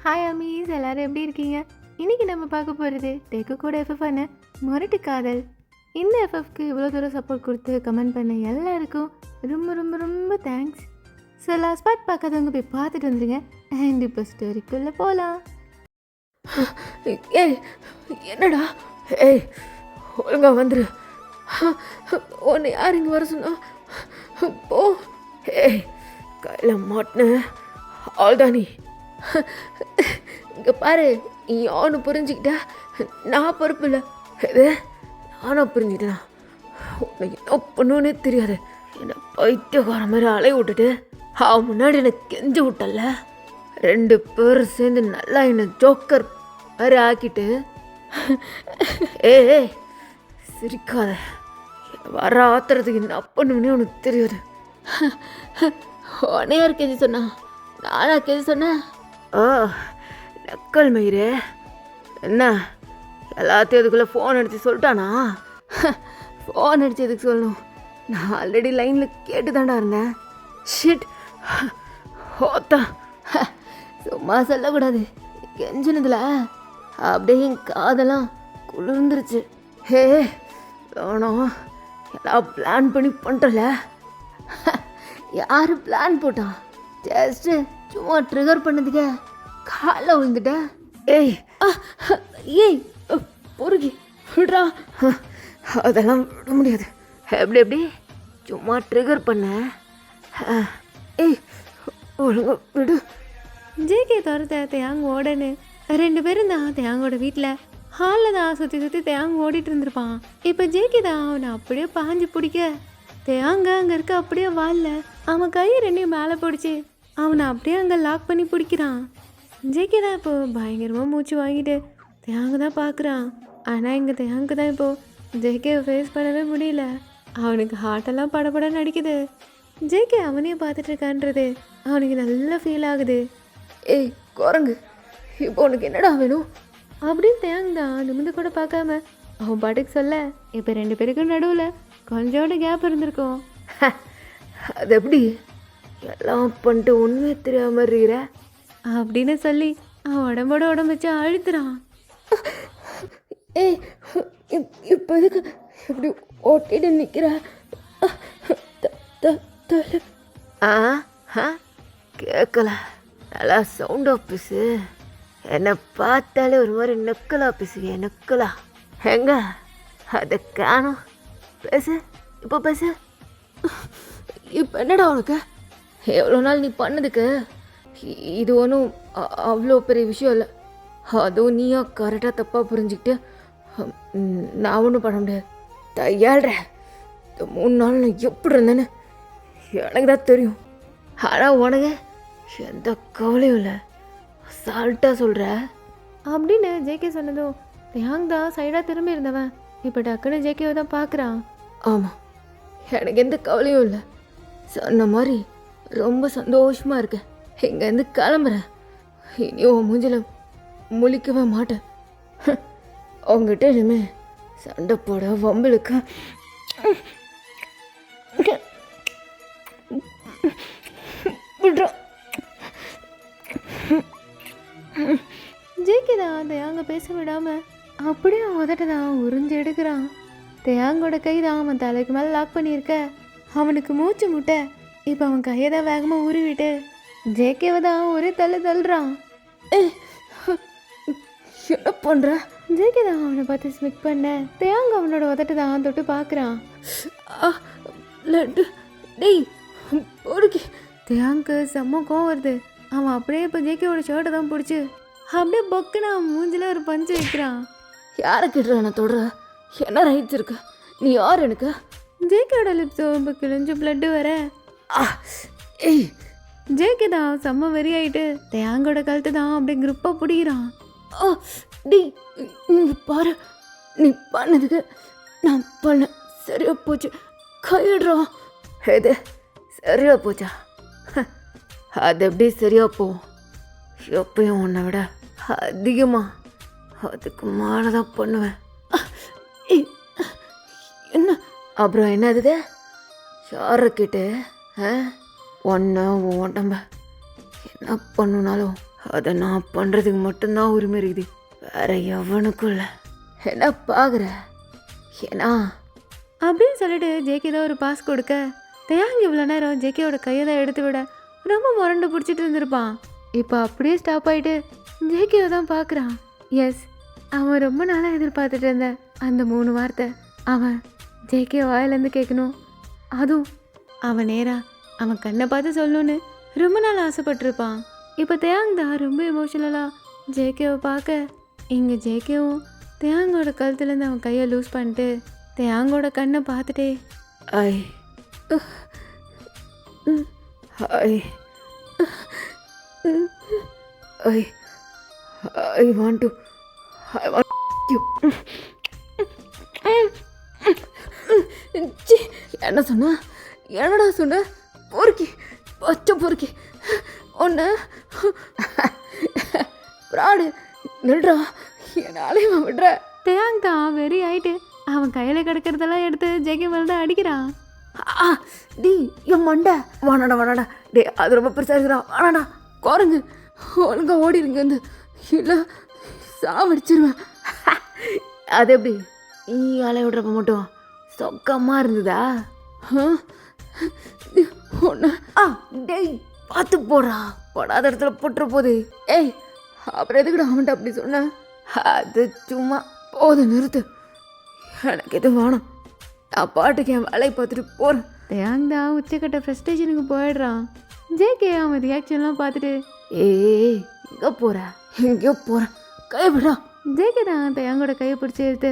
Hi Amish, எல்லாரும் எப்படி இருக்கீங்க? இன்னைக்கு நம்ம பார்க்க போகிறது டேக்கு கூட எஃப்எஃப்னு முரட்டு காதல். இந்த எஃப்எஃப்க்கு இவ்வளோ தூரம் சப்போர்ட் கொடுத்து கமெண்ட் பண்ண எல்லாருக்கும் ரொம்ப ரொம்ப ரொம்ப தேங்க்ஸ். ஸோ லாஸ்ட் பார்ட் பார்க்காதவங்க போய் பார்த்துட்டு வந்துடுங்க. அண்ட் இப்போ ஸ்டோரிக்குள்ளே போகலாம். ஏய் என்னடா? ஏய் ஒழுங்கா வந்துரு. உன்னை யார் இங்கே வர சொன்னா? போ. ஏய் கையில் மாட்டின ஆல்தானி. இங்கே பாரு, நீ யானு புரிஞ்சுக்கிட்டா நான் பொறுப்பு இல்லை. எது நானும் புரிஞ்சுக்கிட்டேனா? உனக்கு என்ன பண்ணுவோன்னே தெரியாது. என்னை பைத்தியக்கார மாதிரி அலைய விட்டுட்டு அவன் முன்னாடி என்னை கெஞ்சு விட்டல. 2 பேரும் சேர்ந்து நல்லா என்னை ஜோக்கர் மாதிரி ஆக்கிட்டு. ஏய் சிரிக்காத. வர ஆத்துறதுக்கு என்ன பண்ணுவேனே உனக்கு தெரியாது. உடனே யார் கெஞ்சி சொன்னா? நானா கெஞ்சி சொன்னேன்? நக்கல் மயிரே. என்ன எல்லாத்தையும் அதுக்குள்ளே ஃபோன் அடித்து சொல்லிட்டானா? ஃபோன் அடித்து எதுக்கு சொல்லணும்? நான் ஆல்ரெடி லைனில் கேட்டு தாண்டா இருந்தேன். ஷிட் ஓத்தா. சும்மா சொல்லக்கூடாது. கெஞ்சினதுல அப்படியே என் காதெல்லாம் குளிர்ந்துருச்சு. ஹே வேணும், எல்லாம் பிளான் பண்ணி பண்ணுறல. யார் பிளான் போட்டான்? ஜஸ்ட்டு சும்மா ட்ரிகர் பண்ணதுக்கே காலில் விழுந்துட்டேன். ஏய் ஏய் பொறுக்கி விடுறா. அதெல்லாம் விட முடியாது. எப்படி எப்படி சும்மா ட்ரிகர் பண்ண? ஏய் ஒழுங்கா விடு. ஜேகே துரத்த தேங்க ஓடனு 2 பேரும் தான் தேங்கோட வீட்டில் ஹாலில் தான் சுற்றி சுற்றி தேங்க ஓடிட்டு இருந்திருப்பான். இப்போ ஜேகே தான் அவனை அப்படியே பாஞ்சு பிடிக்க தேங்க அங்கே இருக்க அப்படியே வாழல. அவன் கையை 2 மேலே பிடிச்சி அவனை அப்படியே அங்கே லாக் பண்ணி பிடிக்கிறான். ஜேகே தான் இப்போது பயங்கரமாக மூச்சு வாங்கிட்டு தேங்க தான் பார்க்குறான். ஆனால் இங்கே தேங்க தான் இப்போது ஜேகேவை ஃபேஸ் பண்ணவே முடியல. அவனுக்கு ஹார்ட்டெல்லாம் படபடன்னு அடிக்குது. ஜேகே அவனையே பார்த்துட்டு இருக்கான்றது அவனுக்கு நல்லா ஃபீல் ஆகுது. ஏய் குரங்கு, இப்போ உனக்கு என்னடா வேணும்? அப்படின்னு தேங்க தான் நிமிந்து கூட பார்க்காம அவன் பாட்டுக்கு சொல்ல, இப்போ 2 பேருக்கும் நடுவில் கொஞ்சோட கேப் இருந்திருக்கும். அது எப்படி எல்லாம் பண்ணிட்டு உண்மையை தெரியாமல் இருக்கிற அப்படின்னு சொல்லி அவன் உடம்போட உடம்பு வச்சு அழுத்துறான். ஏய் இப்போ எதுக்கு இப்படி ஓட்டிட்டு நிற்கிற? கேட்கல. நல்லா சவுண்ட் ஆஃபீஸு. என்னை பார்த்தாலே ஒரு மாதிரி நக்கலா பேசுக. நக்கலா எங்க அதை காணும்? பேசு, இப்போ பேசு. இப்போ என்னடா உனக்கு? எவ்வளோ நாள் நீ பண்ணதுக்கு இது ஒன்றும் அவ்வளோ பெரிய விஷயம் இல்லை. அதுவும் நீயா கரெக்டாக தப்பாக புரிஞ்சுக்கிட்டு நான் ஒன்றும் பண்ண முடியாது. தையாடுற இந்த 3 நாள் நான் எப்படி இருந்தேன்னு எனக்கு தான் தெரியும். ஆனால் உனக்கு எந்த கவலையும் இல்லை. சால்ட்டாக சொல்கிற அப்படின்னு ஜேகே சொன்னதும் தேங் தான் சைடாக திரும்பி இருந்தவன் இப்போ டக்குன்னு ஜேகேவை தான் பார்க்குறான். ஆமாம், எனக்கு எந்த கவலையும் இல்லை. சொன்ன மாதிரி ரொம்ப சந்தோஷமாக இருக்கேன். இங்கேருந்து கிளம்புறேன். இனி உன் மூஞ்சில் முழிக்கவே மாட்டேன். அவங்ககிட்ட இனிமே சண்டை போட வம்பளுக்கு விடுறோம். ஜேகே தான் தேங்க பேச விடாமல் அப்படியே அவன் உதட்ட தான் உறிஞ்சு எடுக்கிறான். தேங்கோட கை தான் அவன் தலைக்கு மேலே லாக் பண்ணியிருக்க. அவனுக்கு மூச்சு முட்டை. இப்போ அவன் கையை தான் வேகமாக உருவிட்டு ஜேகேவை தான் ஒரே தள்ளுறான். என்ன பண்ணுற? ஜேகே தான் அவனை பார்த்து ஸ்மிக் பண்ண தேங்க அவனோட உதட்ட தான் தொட்டு பார்க்குறான். லட்டு டேய் பொறுக்கி. தேங்க்கு செம்ம கோவம் வருது. அவன் அப்படியே இப்போ ஜேகேவோட ஷர்ட்டை தான் பிடிச்சி அப்படியே பொக்குன்னு அவன் மூஞ்சில் ஒரு பஞ்சு வைக்கிறான். யாரை கிட்டுற என்ன தொடுற? என்ன ரைட்ஸ் இருக்கு? நீ யார் எனக்கு? ஜேகேவோட லிப்ஸ் இப்போ கிழிஞ்சு பிளட்டு வர ஏய் ஜேகே தான் செம்ம வெறி ஆயிட்டு தேங்கோட கழுத்து தான் அப்படியே கிரிப்பாக பிடிக்கிறான். டேய் பாரு, நீ பண்ணதுக்கு நான் பண்ண சரியா போச்சு. கையிடுறோம். எது சரியா போச்சா? அது எப்படி சரியா போகும்? எப்பயும் உன்னை விட அதிகமாக அதுக்கு மேலே தான் பண்ணுவேன். என்ன அப்புறம் என்னது? யாரை கேட்டு ஒன்றை உன் உடம்ப என்ன பண்ணுனாலும் அதை நான் பண்ணுறதுக்கு மட்டும்தான் உரிமை இருக்குது, வேற எவனுக்கும் இல்லை. என்ன பார்க்குற? ஏன்னா அப்படின்னு சொல்லிட்டு ஜேகே தான் ஒரு பாஸ் கொடுக்க தேயாங் இவ்வளோ நேரம் ஜேகேவோட கையை தான் எடுத்து விட ரொம்ப முரண்டு பிடிச்சிட்டு இருந்திருப்பான். இப்போ அப்படியே ஸ்டாப் ஆகிட்டு ஜேகேவை தான் பார்க்குறான். எஸ், அவன் ரொம்ப நாளாக எதிர்பார்த்துட்டு இருந்த அந்த 3 வார்த்தை அவன் ஜேகே வாயிலேருந்து கேட்கணும். அதுவும் அவன் நேராக அவன் கண்ணை பார்த்து சொல்லணும்னு ரொம்ப நாள் ஆசைப்பட்டிருப்பான். இப்போ தேயாங் தான் ரொம்ப எமோஷனலாக ஜேகேவை பார்க்க இங்கே ஜேகேவும் தேயாங்கோட கழுத்துலேருந்து அவன் கையை லூஸ் பண்ணிட்டு தேயாங்கோட கண்ணை பார்த்துட்டே ஐ ஐ ஐ ஐ வாண்ட் டு யூ. என்ன சொன்ன? என்னடா சொன்ன? பொறுக்கி, பச்சை பொறுக்கி ஒன்று ப்ராடு நில்றா, என்னாலையும் விடுற. தேயாங் தான் வெறி ஆயிட்டு அவன் கையில் கிடக்கிறதெல்லாம் எடுத்து ஜேகே மேலே தான் அடிக்கிறான். டி என் மண்டை வானாடா டே, அது ரொம்ப பெருசாக இருக்கிறா, வானாடா குரங்கு, ஒழுங்கா ஓடிருங்க வந்து, இல்லை சாவடிச்சிருவேன். அது எப்படி நீ அலை விடுறப்ப மட்டும் சொக்கமாக இருந்ததா? ஒன்று டேய் பார்த்து போடுறா, படாத இடத்துல போட்டுற போது. ஏய் அப்புறம் எதுக்குடா அவன்கிட்ட அப்படி சொன்ன? அது சும்மா போது, நிறுத்து, எனக்கு எதுவும் வேணும், நான் பாட்டுக்கு என் வேலையை பார்த்துட்டு போகிறேன். தேயாங் தான் உச்சக்கட்ட ஃப்ரஸ்ட்ரேஷனுக்கு போயிடுறான். ஜேகே அவன் ரியாக்ஷன்லாம் பார்த்துட்டு ஏய் எங்கே போகிற, எங்கேயோ போகிறேன், கை விடா. ஜேகே தான் தேயாங்கோட கையை பிடிச்சி எடுத்து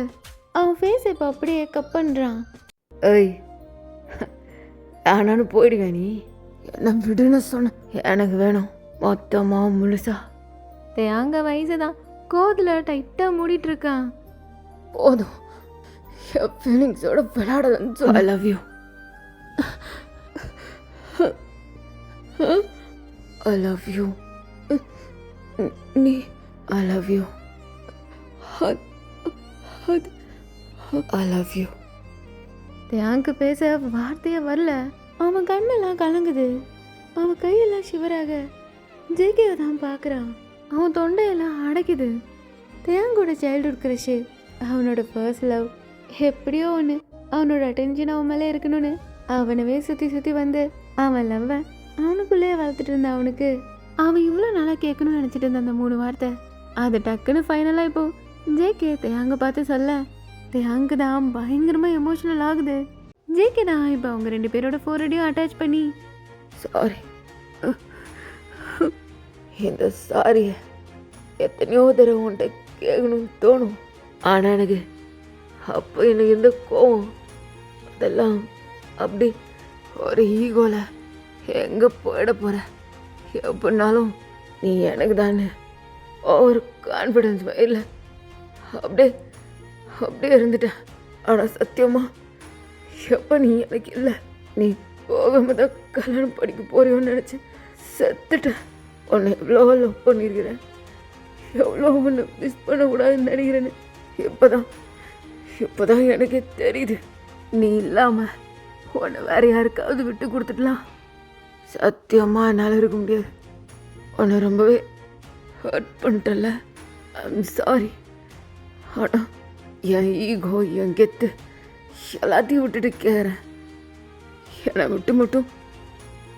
அவன் ஃபேஸ் இப்போ அப்படியே கப் பண்ணுறான். ஏய் நானும் போயிடுவேன், நீ என்ன விடுன்னு சொன்ன, எனக்கு வேணும் மொத்தமாக முழுசா. தேயாங்க வயசு தான் கோதில் டைட்டாக மூடிட்டு இருக்கான். போதும், என் ஃபீலிங்ஸோட விளையாடலன்னு சொல்ல. I love you, I love you, நீ I love you, I love you. தேயாங்க்கு பேச வார்த்தையே வரல. அவன் கண்ணெல்லாம் கலங்குது, அவன் கையெல்லாம் ஷிவராக ஜேகேவை தான் பார்க்குறான். அவன் தொண்டையெல்லாம் அடைக்குது. தேயாங்கோட சைல்டுஹுட் க்ரஷு, அவனோட ஃபர்ஸ்ட் லவ், எப்படியோ ஒன்று அவனோட அட்டென்ஷன் அவன் மேலே இருக்கணும்னு அவனவே சுற்றி சுற்றி வந்து அவன் லவ்வை அவனுக்குள்ளேயே வளர்த்துட்டு இருந்த அவனுக்கு அவன் இவ்வளோ நாளாக கேட்கணும்னு நினச்சிட்டு இருந்த அந்த 3 வார்த்தை அது டக்குன்னு ஃபைனலாக இப்போ ஜேகே தேயாங்க பார்த்து சொல்ல தேயாங்கு தான் பயங்கரமாக எமோஷனல் ஆகுது. ஜேகே தான் இப்போ அவங்க 2 பேரோட ஃபோரடியும் அட்டாச் பண்ணி சாரி, இந்த சாரியை எத்தனையோ தடவை உன்கிட்ட கேட்கணும்னு தோணும், ஆனால் எனக்கு அப்போ எனக்கு இந்த கோவம் அதெல்லாம் அப்படி ஒரு ஈகோல எங்கே போயிட போகிற, எப்படினாலும் நீ எனக்கு தானே ஓவர் கான்ஃபிடென்ஸ் இல்லை, அப்படியே அப்படியே இருந்துட்டேன். ஆனால் சத்தியமாக எப்போ நீ எனக்கு இல்லை, நீ போகாம தான் கல்யாணம் படிக்க போறியோன்னு நினச்சி செத்துட்டேன். உன்னை எவ்வளோ லவ் பண்ணியிருக்கிறேன், எவ்வளோ உன்னை மிஸ் பண்ணக்கூடாதுன்னு நினைக்கிறேன்னு இப்போதான் எனக்கே தெரியுது. நீ இல்லாமல் உன்னை வேற யாருக்காவது விட்டு கொடுத்துடலாம், சத்தியமாக என்னால் இருக்க முடியாது. உன்னை ரொம்பவே ஹர்ட் பண்ணிட்டல, ஐம் சாரி. ஆனால் என் ஈகோ, என் கெத்து எல்லாத்தையும் விட்டுட்டு கேட்குறேன், என்னை விட்டு மட்டும்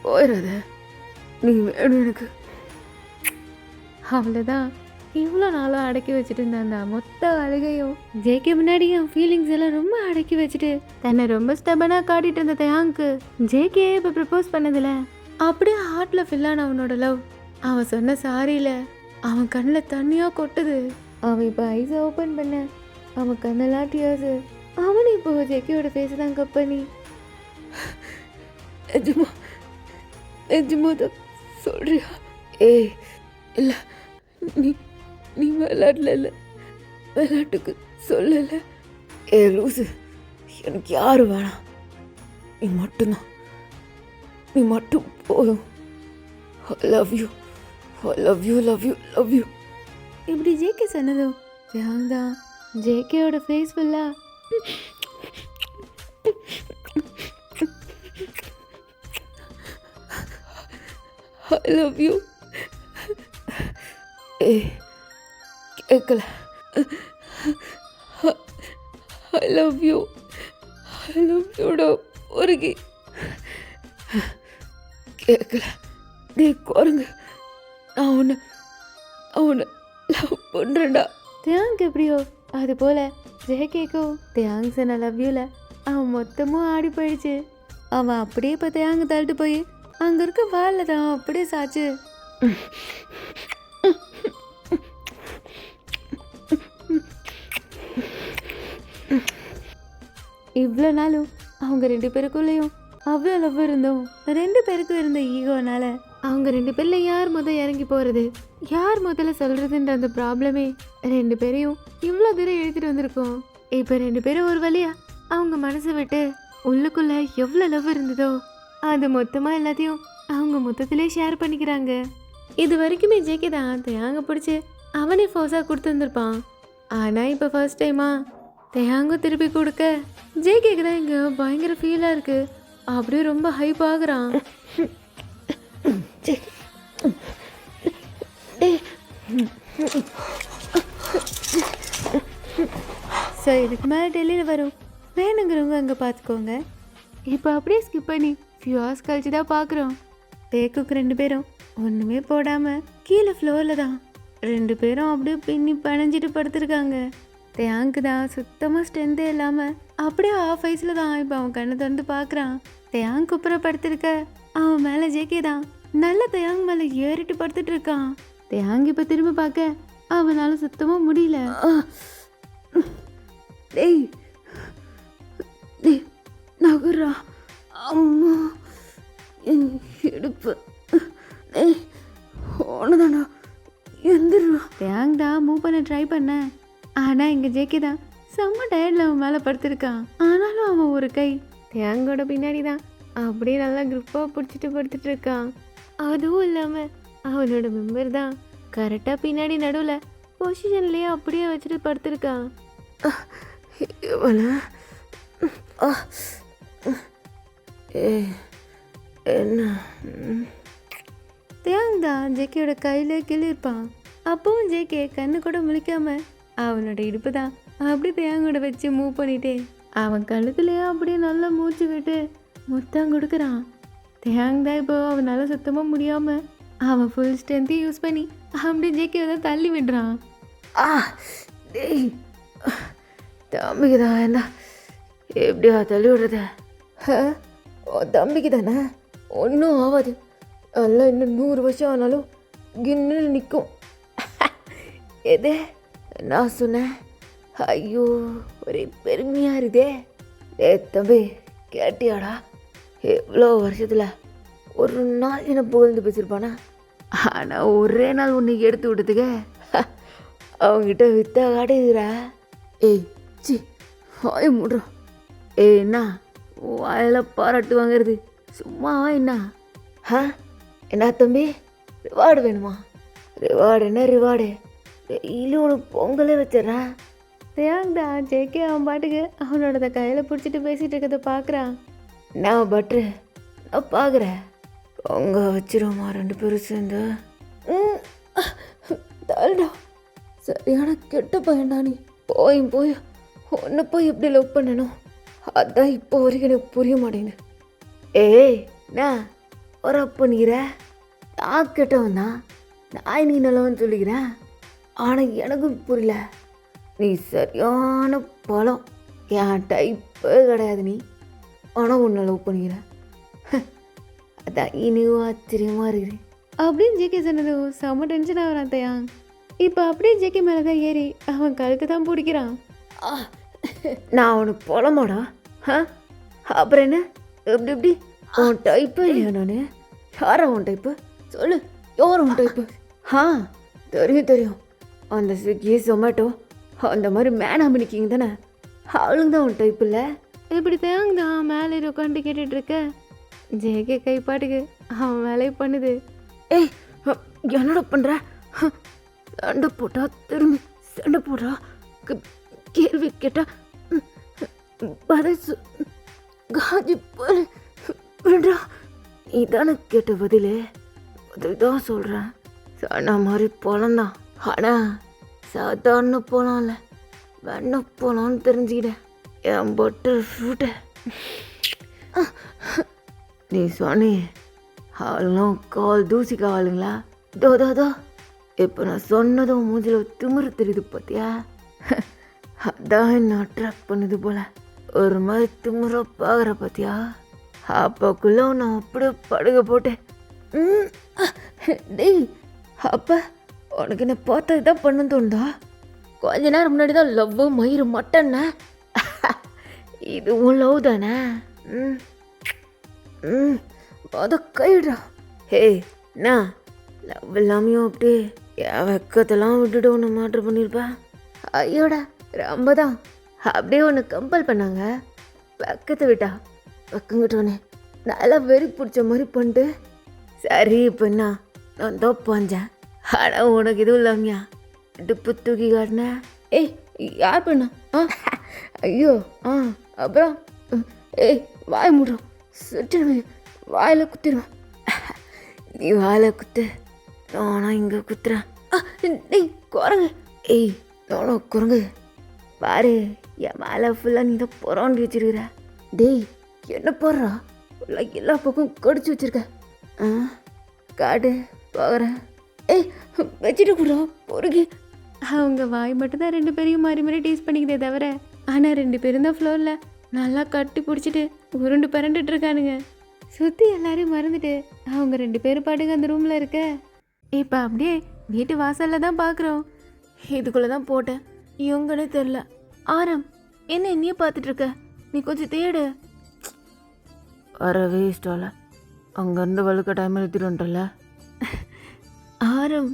போயிடாத, நீ வேணும் எனக்கு. அவ்வளோதான். இவ்வளோ நாளாக அடக்கி வச்சுட்டு இருந்த அந்த மொத்த அழுகையும் ஜேகே முன்னாடி என் ஃபீலிங்ஸ் எல்லாம் ரொம்ப அடக்கி வச்சுட்டு தன்னை ரொம்ப ஸ்டெபனாக காட்டிட்டு இருந்த தேயாங்க்கு ஜேகே இப்போ ப்ரப்போஸ் பண்ணதில்ல அப்படியே ஹார்ட்டில் ஃபில்லான அவனோட லவ். அவன் சொன்ன சாரியில் அவன் கண்ணில் தண்ணியாக கொட்டுது. அவன் இப்போ ஐஸை ஓப்பன் பண்ண அவன் கண்ணெல்லாம் டியர்ஸு. அவனு இப்போ ஜேகேயோட ஃபேஸை தான் கப் பண்ணி நிஜமா தான் சொல்றியா? ஏய் இல்லை, நீ விளையாடல, இல்லை விளையாட்டுக்கு சொல்லலை. ஏ லூசு, எனக்கு யாரும் வேணாம், நீ மட்டும்தான், நீ மட்டும் போதும். ஐ love you, I love you, love you, love you. இப்படி ஜேகே சொன்னதும் தேயாங் தான் ஜேகேயோட ஃபேஸ் ஃபுல்லாக I love you. ஏய் கேட்கல. ஐ லவ் யூ யூடா பொறுக்கி. கேட்கல. டேய் குரங்கு, நான் உன்னை லவ் பண்ணுறேன்டா. தேங்க் எப்படியோ அது போல ஜேகேக்கும் தேங்க்ஸ் நான் லவ் யூல அவன் மொத்தமும் ஆடி போயிடுச்சு. அவன் அப்படியே இப்போ தேங்க் தள்ளிட்டு போய் அங்கே இருக்க வாலில் தான் அப்படியே சாச்சு. இவ்வளோ நாளும் அவங்க 2 பேருக்குள்ளேயும் அவ்வளோ லவ் இருந்தோம். 2 பேருக்கும் இருந்த ஈகோனால அவங்க 2 பேர்ல யார் இறங்கி போகிறது, யார் முதல்ல சொல்கிறதுன்ற அந்த ப்ராப்ளமே 2 பேரையும் இவ்வளோ தூரம் எழுதிட்டு வந்திருக்கோம். இப்போ 2 பேரும் ஒரு வழியா அவங்க மனசை விட்டு உள்ளுக்குள்ள எவ்வளோ லவ் இருந்ததோ அது மொத்தமாக எல்லாத்தையும் அவங்க மொத்தத்திலே ஷேர் பண்ணிக்கிறாங்க. இது வரைக்குமே ஜேகே தான் தேங்க பிடிச்சி அவனே ஃபோர்ஸாக கொடுத்துருந்துருப்பான். ஆனால் இப்போ ஃபர்ஸ்ட் டைமா தேங்கும் திருப்பி கொடுக்க ஜேகேக்கு தான் இங்கே பயங்கர ஃபீலாக இருக்கு. அப்படியே ரொம்ப ஹைப் ஆகுறான். ஸோ இதுக்கு மேலே டெல்லியில் வரும், வேணுங்கிறவங்க அங்கே பார்த்துக்கோங்க. இப்போ அப்படியே ஸ்கிப் பண்ணி ஃபியூ ஹவர்ஸ் கழிச்சு தான் பார்க்குறோம். டேக்குக்கு 2 பேரும் ஒன்றுமே போடாமல் கீழே ஃப்ளோரில் தான் 2 பேரும் அப்படியே பின்னி பனைஞ்சிட்டு படுத்துருக்காங்க. தேங்க்கு தான் சுத்தமாக ஸ்ட்ரென்த்தே இல்லாமல் அப்படியே ஆஃப் ஐஸில் தான் இப்போ அவன் கண்ணை திறந்து பார்க்குறான். தேங்க் குப்புற படுத்துருக்க அவன் மேலே ஜேகே தான் நல்ல தேங்க் மேலே ஏறிட்டு படுத்துட்டு இருக்கான். தேங்க் இப்போ திரும்ப பார்க்க அவனால சுத்தமாக முடியல. டேய் நகுரா, அம்மா என் இடுப்பு. டேய் ஓனதானா எந்திரா. தேங்க் தான் மூவ் பண்ண ட்ரை பண்ண, ஆனால் இங்கே ஜேகே தான் செம்ம டயர்டில் அவன் மேலே படுத்துருக்கான். ஆனாலும் அவன் ஒரு கை தேங்கோட பின்னாடி தான் அப்படியே நல்லா க்ரிப்பாக பிடிச்சிட்டு படுத்துட்டு இருக்கான். அதுவும் இல்லாமல் அவனோட மெம்பர் தான் கரெக்டாக பின்னாடி நடுவில் பொசிஷன்லேயே அப்படியே வச்சுட்டு படுத்துருக்கான். என்ன தேங் தான் ஜேகேயோட கையில் கிளியிருப்பான். அப்பவும் ஜேகே கண்ணு கூட முழிக்காம அவனோட இடுப்பு தான் அப்படி தேங்கோட வச்சு மூவ் பண்ணிட்டே அவன் கழுத்துலேயே அப்படியே நல்லா மூச்சு விட்டு முத்தம் கொடுக்குறான். தேங் தான் இப்போ அவனால் சுத்தமாக முடியாமல் அவன் ஃபுல் ஸ்ட்ரென்த்தையும் யூஸ் பண்ணி அப்படியே ஜேகேவை தான் தள்ளி விடுறான். டேய் தம்பிக்கு தான் என்ன எப்படியா தள்ளி விடுறத? தம்பிக்கு தானே ஒன்றும் ஆகாது. எல்லாம் இன்னும் 100 வருஷம் ஆனாலும் கின்னு நிற்கும். எது நான் சொன்னேன்? ஐயோ ஒரே பெருமையாக இருக்குதே. டே தம்பி கேட்டியாடா? எவ்வளோ வருஷத்தில் ஒரு நாள் என்ன புகழ்ந்து பேசியிருப்பானா? ஆனால் ஒரே நாள் ஒன்று எடுத்து விட்டதுக்கு அவங்ககிட்ட வித்த காட்டுகிறா. ஏய் சி வாய மூடுறோம். என்ன வாயில பாராட்டு வாங்கிறது சும்மாவா என்ன? என்ன தம்பி ரிவார்டு வேணுமா? ரிவார்டு என்ன ரிவார்டு? டெய்லி உனக்கு பொங்கலே வச்சிடறேன். தேங்க்டா ஜேகே அவன் பாட்டுக்கு அவனோட கையில் பிடிச்சிட்டு பேசிகிட்டு இருக்கிறத பார்க்குறான். நான் பட்ரு நான் பார்க்குறேன். பொங்க வச்சிருவோமா 2 பேரும் சேர்ந்து? தாழ்டா சரியான கெட்ட பையன்டா நீ. போய் ஒன்று போய் எப்படி லவ் பண்ணணும் அதான் இப்போ வரைக்கும் எனக்கு புரிய மாட்டேங்குது. ஏய் நான் ஒரு பண்ணிக்கிற நான் கெட்டவன் தான். நான் நீ நல்லவன் சொல்லிக்கிறேன். ஆனால் எனக்கும் புரியல. நீ சரியான பழம். என் டைப்பே கிடையாது நீ. ஆனால் உன்னை லவ் பண்ணிக்கிற. அதான் இனியும் ஆச்சரியமாக இருக்குது அப்படின்னு ஜேகே சொன்னதும் செம்ம டென்ஷன் ஆகிறான் தேயாங். இப்போ அப்படியே ஜேகே மேலே தான் ஏறி அவன் கழுத்து தான் பிடிக்கிறான். நான் அவனுக்கு போலமாடா. அப்புறம் என்ன எப்படி உன் டைப்பு இல்லையா? நான் யாரா உன் டைப்பு சொல்லு. யார் உன் டைப்பு? தெரியும் அந்த ஸ்விக்கி ஜொமேட்டோ அந்த மாதிரி மேனாமினிக்கிங்க தானே, அவளுங்க தான் உன் டைப் இல்லை? இப்படி தேங்க தான் மேலே உட்காந்து கேட்டுட்டு இருக்க ஜேகே கைப்பாட்டுக்கு அவன் வேலையை பண்ணுது. ஏய் என்னடா பண்ணுற? சண்டை போட்டா திரும்பி சண்டை போடுறா. கேள்வி கேட்டா பதில் காஞ்சி போடுறா. நீ தானே கேட்ட பதில் தான் சொல்கிறேன். சண்டை மாதிரி பழம்தான். ஆனால் சாதாரண போலாம்ல வெண்ண போலான்னு தெரிஞ்சுக்கிட்டேன் என் பட்டர் ஃப்ரூட்டை. நீ சொன்னி அவளும் கால் தூசிக்க ஆளுங்களா? தோ இப்போ நான் சொன்னதும் மூஞ்சில் திமிரு தெரியுது பார்த்தியா? அதான் என்ன அட்ராக்ட் பண்ணுது போல. ஒரு மாதிரி திமிர பார்க்குற பார்த்தியா? அப்போக்குள்ள நான் அப்படியே படுக போட்டேன். டேய் அப்போ உனக்கு என்ன பார்த்தா இதான் பண்ண தோணுதா? கொஞ்ச நேரம் முன்னாடி தான் லவ் மயிறு மட்டன்னா இதுவும் லவ் தானே? அத கைடா. ஹே நான் லவ் இல்லாமையும் அப்படியே என் வெக்கத்தெல்லாம் விட்டுட்டு ஒன்று மாற்று பண்ணியிருப்பேன். ஐயோடா ரொம்ப தான் அப்படியே ஒன்று கம்பல் பண்ணாங்க. வெக்கத்தை விட்டா வெக்கங்கிட்டோன்னே நல்லா வெறி பிடிச்ச மாதிரி பண்ணிட்டு சரி இப்போ நான் தான் பாஞ்சேன். ஆனால் உனக்கு இதுவும் இல்லாமையா இடுப்பு தூக்கி காட்டினேன். ஏய் யார் பண்ணா? ஐயோ அப்புறம் ஏய் வாய மூடும் சுட்டிடுவேன், வாயில் குத்திடுவேன். நீ வாயில குத்து, நானா இங்கே குத்துறேன். டேய் குரங்கு. ஏய் நானும் குரங்கு பாரு என் மேலே ஃபுல்லாக நீ தான் புறாண்டி வச்சிருக்கிற. டேய் என்ன போடுறா எல்லா பக்கம் கடிச்சு வச்சிருக்க. காடு பார்க்குறேன். ஏய் வச்சுட்டு கூட பொறுக்கி. அவங்க வாய் மட்டும் தான் ரெண்டு பேரையும் மாறி மாறி டீஸ் பண்ணிக்கிட்டே தவிர ஆனால் ரெண்டு பேரும் தான் ஃப்ளோரில் நல்லா கட்டி பிடிச்சிட்டு உருண்டு பரண்டுட்டு இருக்கானுங்க. சுற்றி எல்லாரையும் மறந்துட்டு அவங்க ரெண்டு பேரும் பாட்டுங்க அந்த ரூமில் இருக்க. இப்போ அப்படியே வீட்டு வாசலில் தான் பார்க்குறோம். இதுக்குள்ளே தான் போட்டேன் இவங்கன்னே தெரில. ஆரம் என்ன என்னையே பார்த்துட்டு இருக்க? நீ கொஞ்சம் தேடு. வரவே இஷ்டம்ல, அங்கேருந்து வழுக்க டைம் எடுத்துட்டு வந்துட்டல. ஆரம்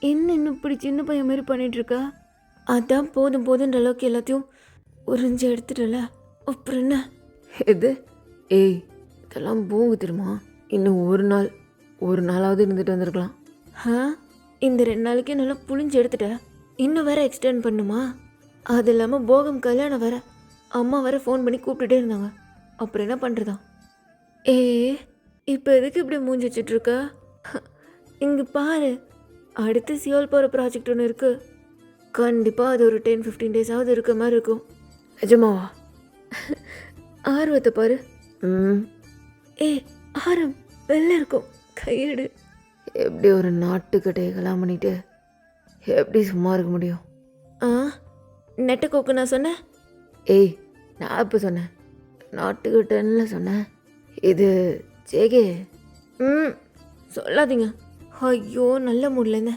என்ன இன்னும் இப்படி சின்ன பையன் மாதிரி பண்ணிட்டு இருக்கா? அதான் போதுன்ற அளவுக்கு எல்லாத்தையும் உறிஞ்சி எடுத்துட்டல, அப்புறம் என்ன? எது? ஏய் இதெல்லாம் பூங்கு தெரியுமா? இன்னும் ஒரு நாளாவது இருந்துட்டு வந்திருக்கலாம். இந்த 2 நாளைக்கே நல்லா புளிஞ்சு எடுத்துட்ட, இன்னும் வேற எக்ஸ்டெண்ட் பண்ணுமா? அது இல்லாமல் போகம் கல்யாணம் வேற, அம்மா வேற ஃபோன் பண்ணி கூப்பிட்டுட்டே இருந்தாங்க. அப்புறம் என்ன பண்ணுறதா? இப்போ எதுக்கு இப்படி மூஞ்சி வச்சிட்ருக்க? இங்கே பாரு, அடுத்து சியோல் போகிற ப்ராஜெக்ட் ஒன்று இருக்குது. கண்டிப்பாக அது ஒரு 10-15 டேஸாவது இருக்க மாதிரி இருக்கும். நிஜமாவா? ஆர்வத்தை பாரு. ஆரம் வெளில இருக்கும், கையெடு. எப்படி ஒரு நாட்டுக்கட்டையை கல்யாணம் பண்ணிட்டு எப்படி சும்மா இருக்க முடியும்? நெட்டக்கோக்கு நான் சொன்னேன். ஏய் நான் இப்போ சொன்னேன், நாட்டுக்கட்டைன்னு சொன்னேன். இது ஜேகே. சொல்லாதீங்க. ஐயோ நல்ல மூடலங்க.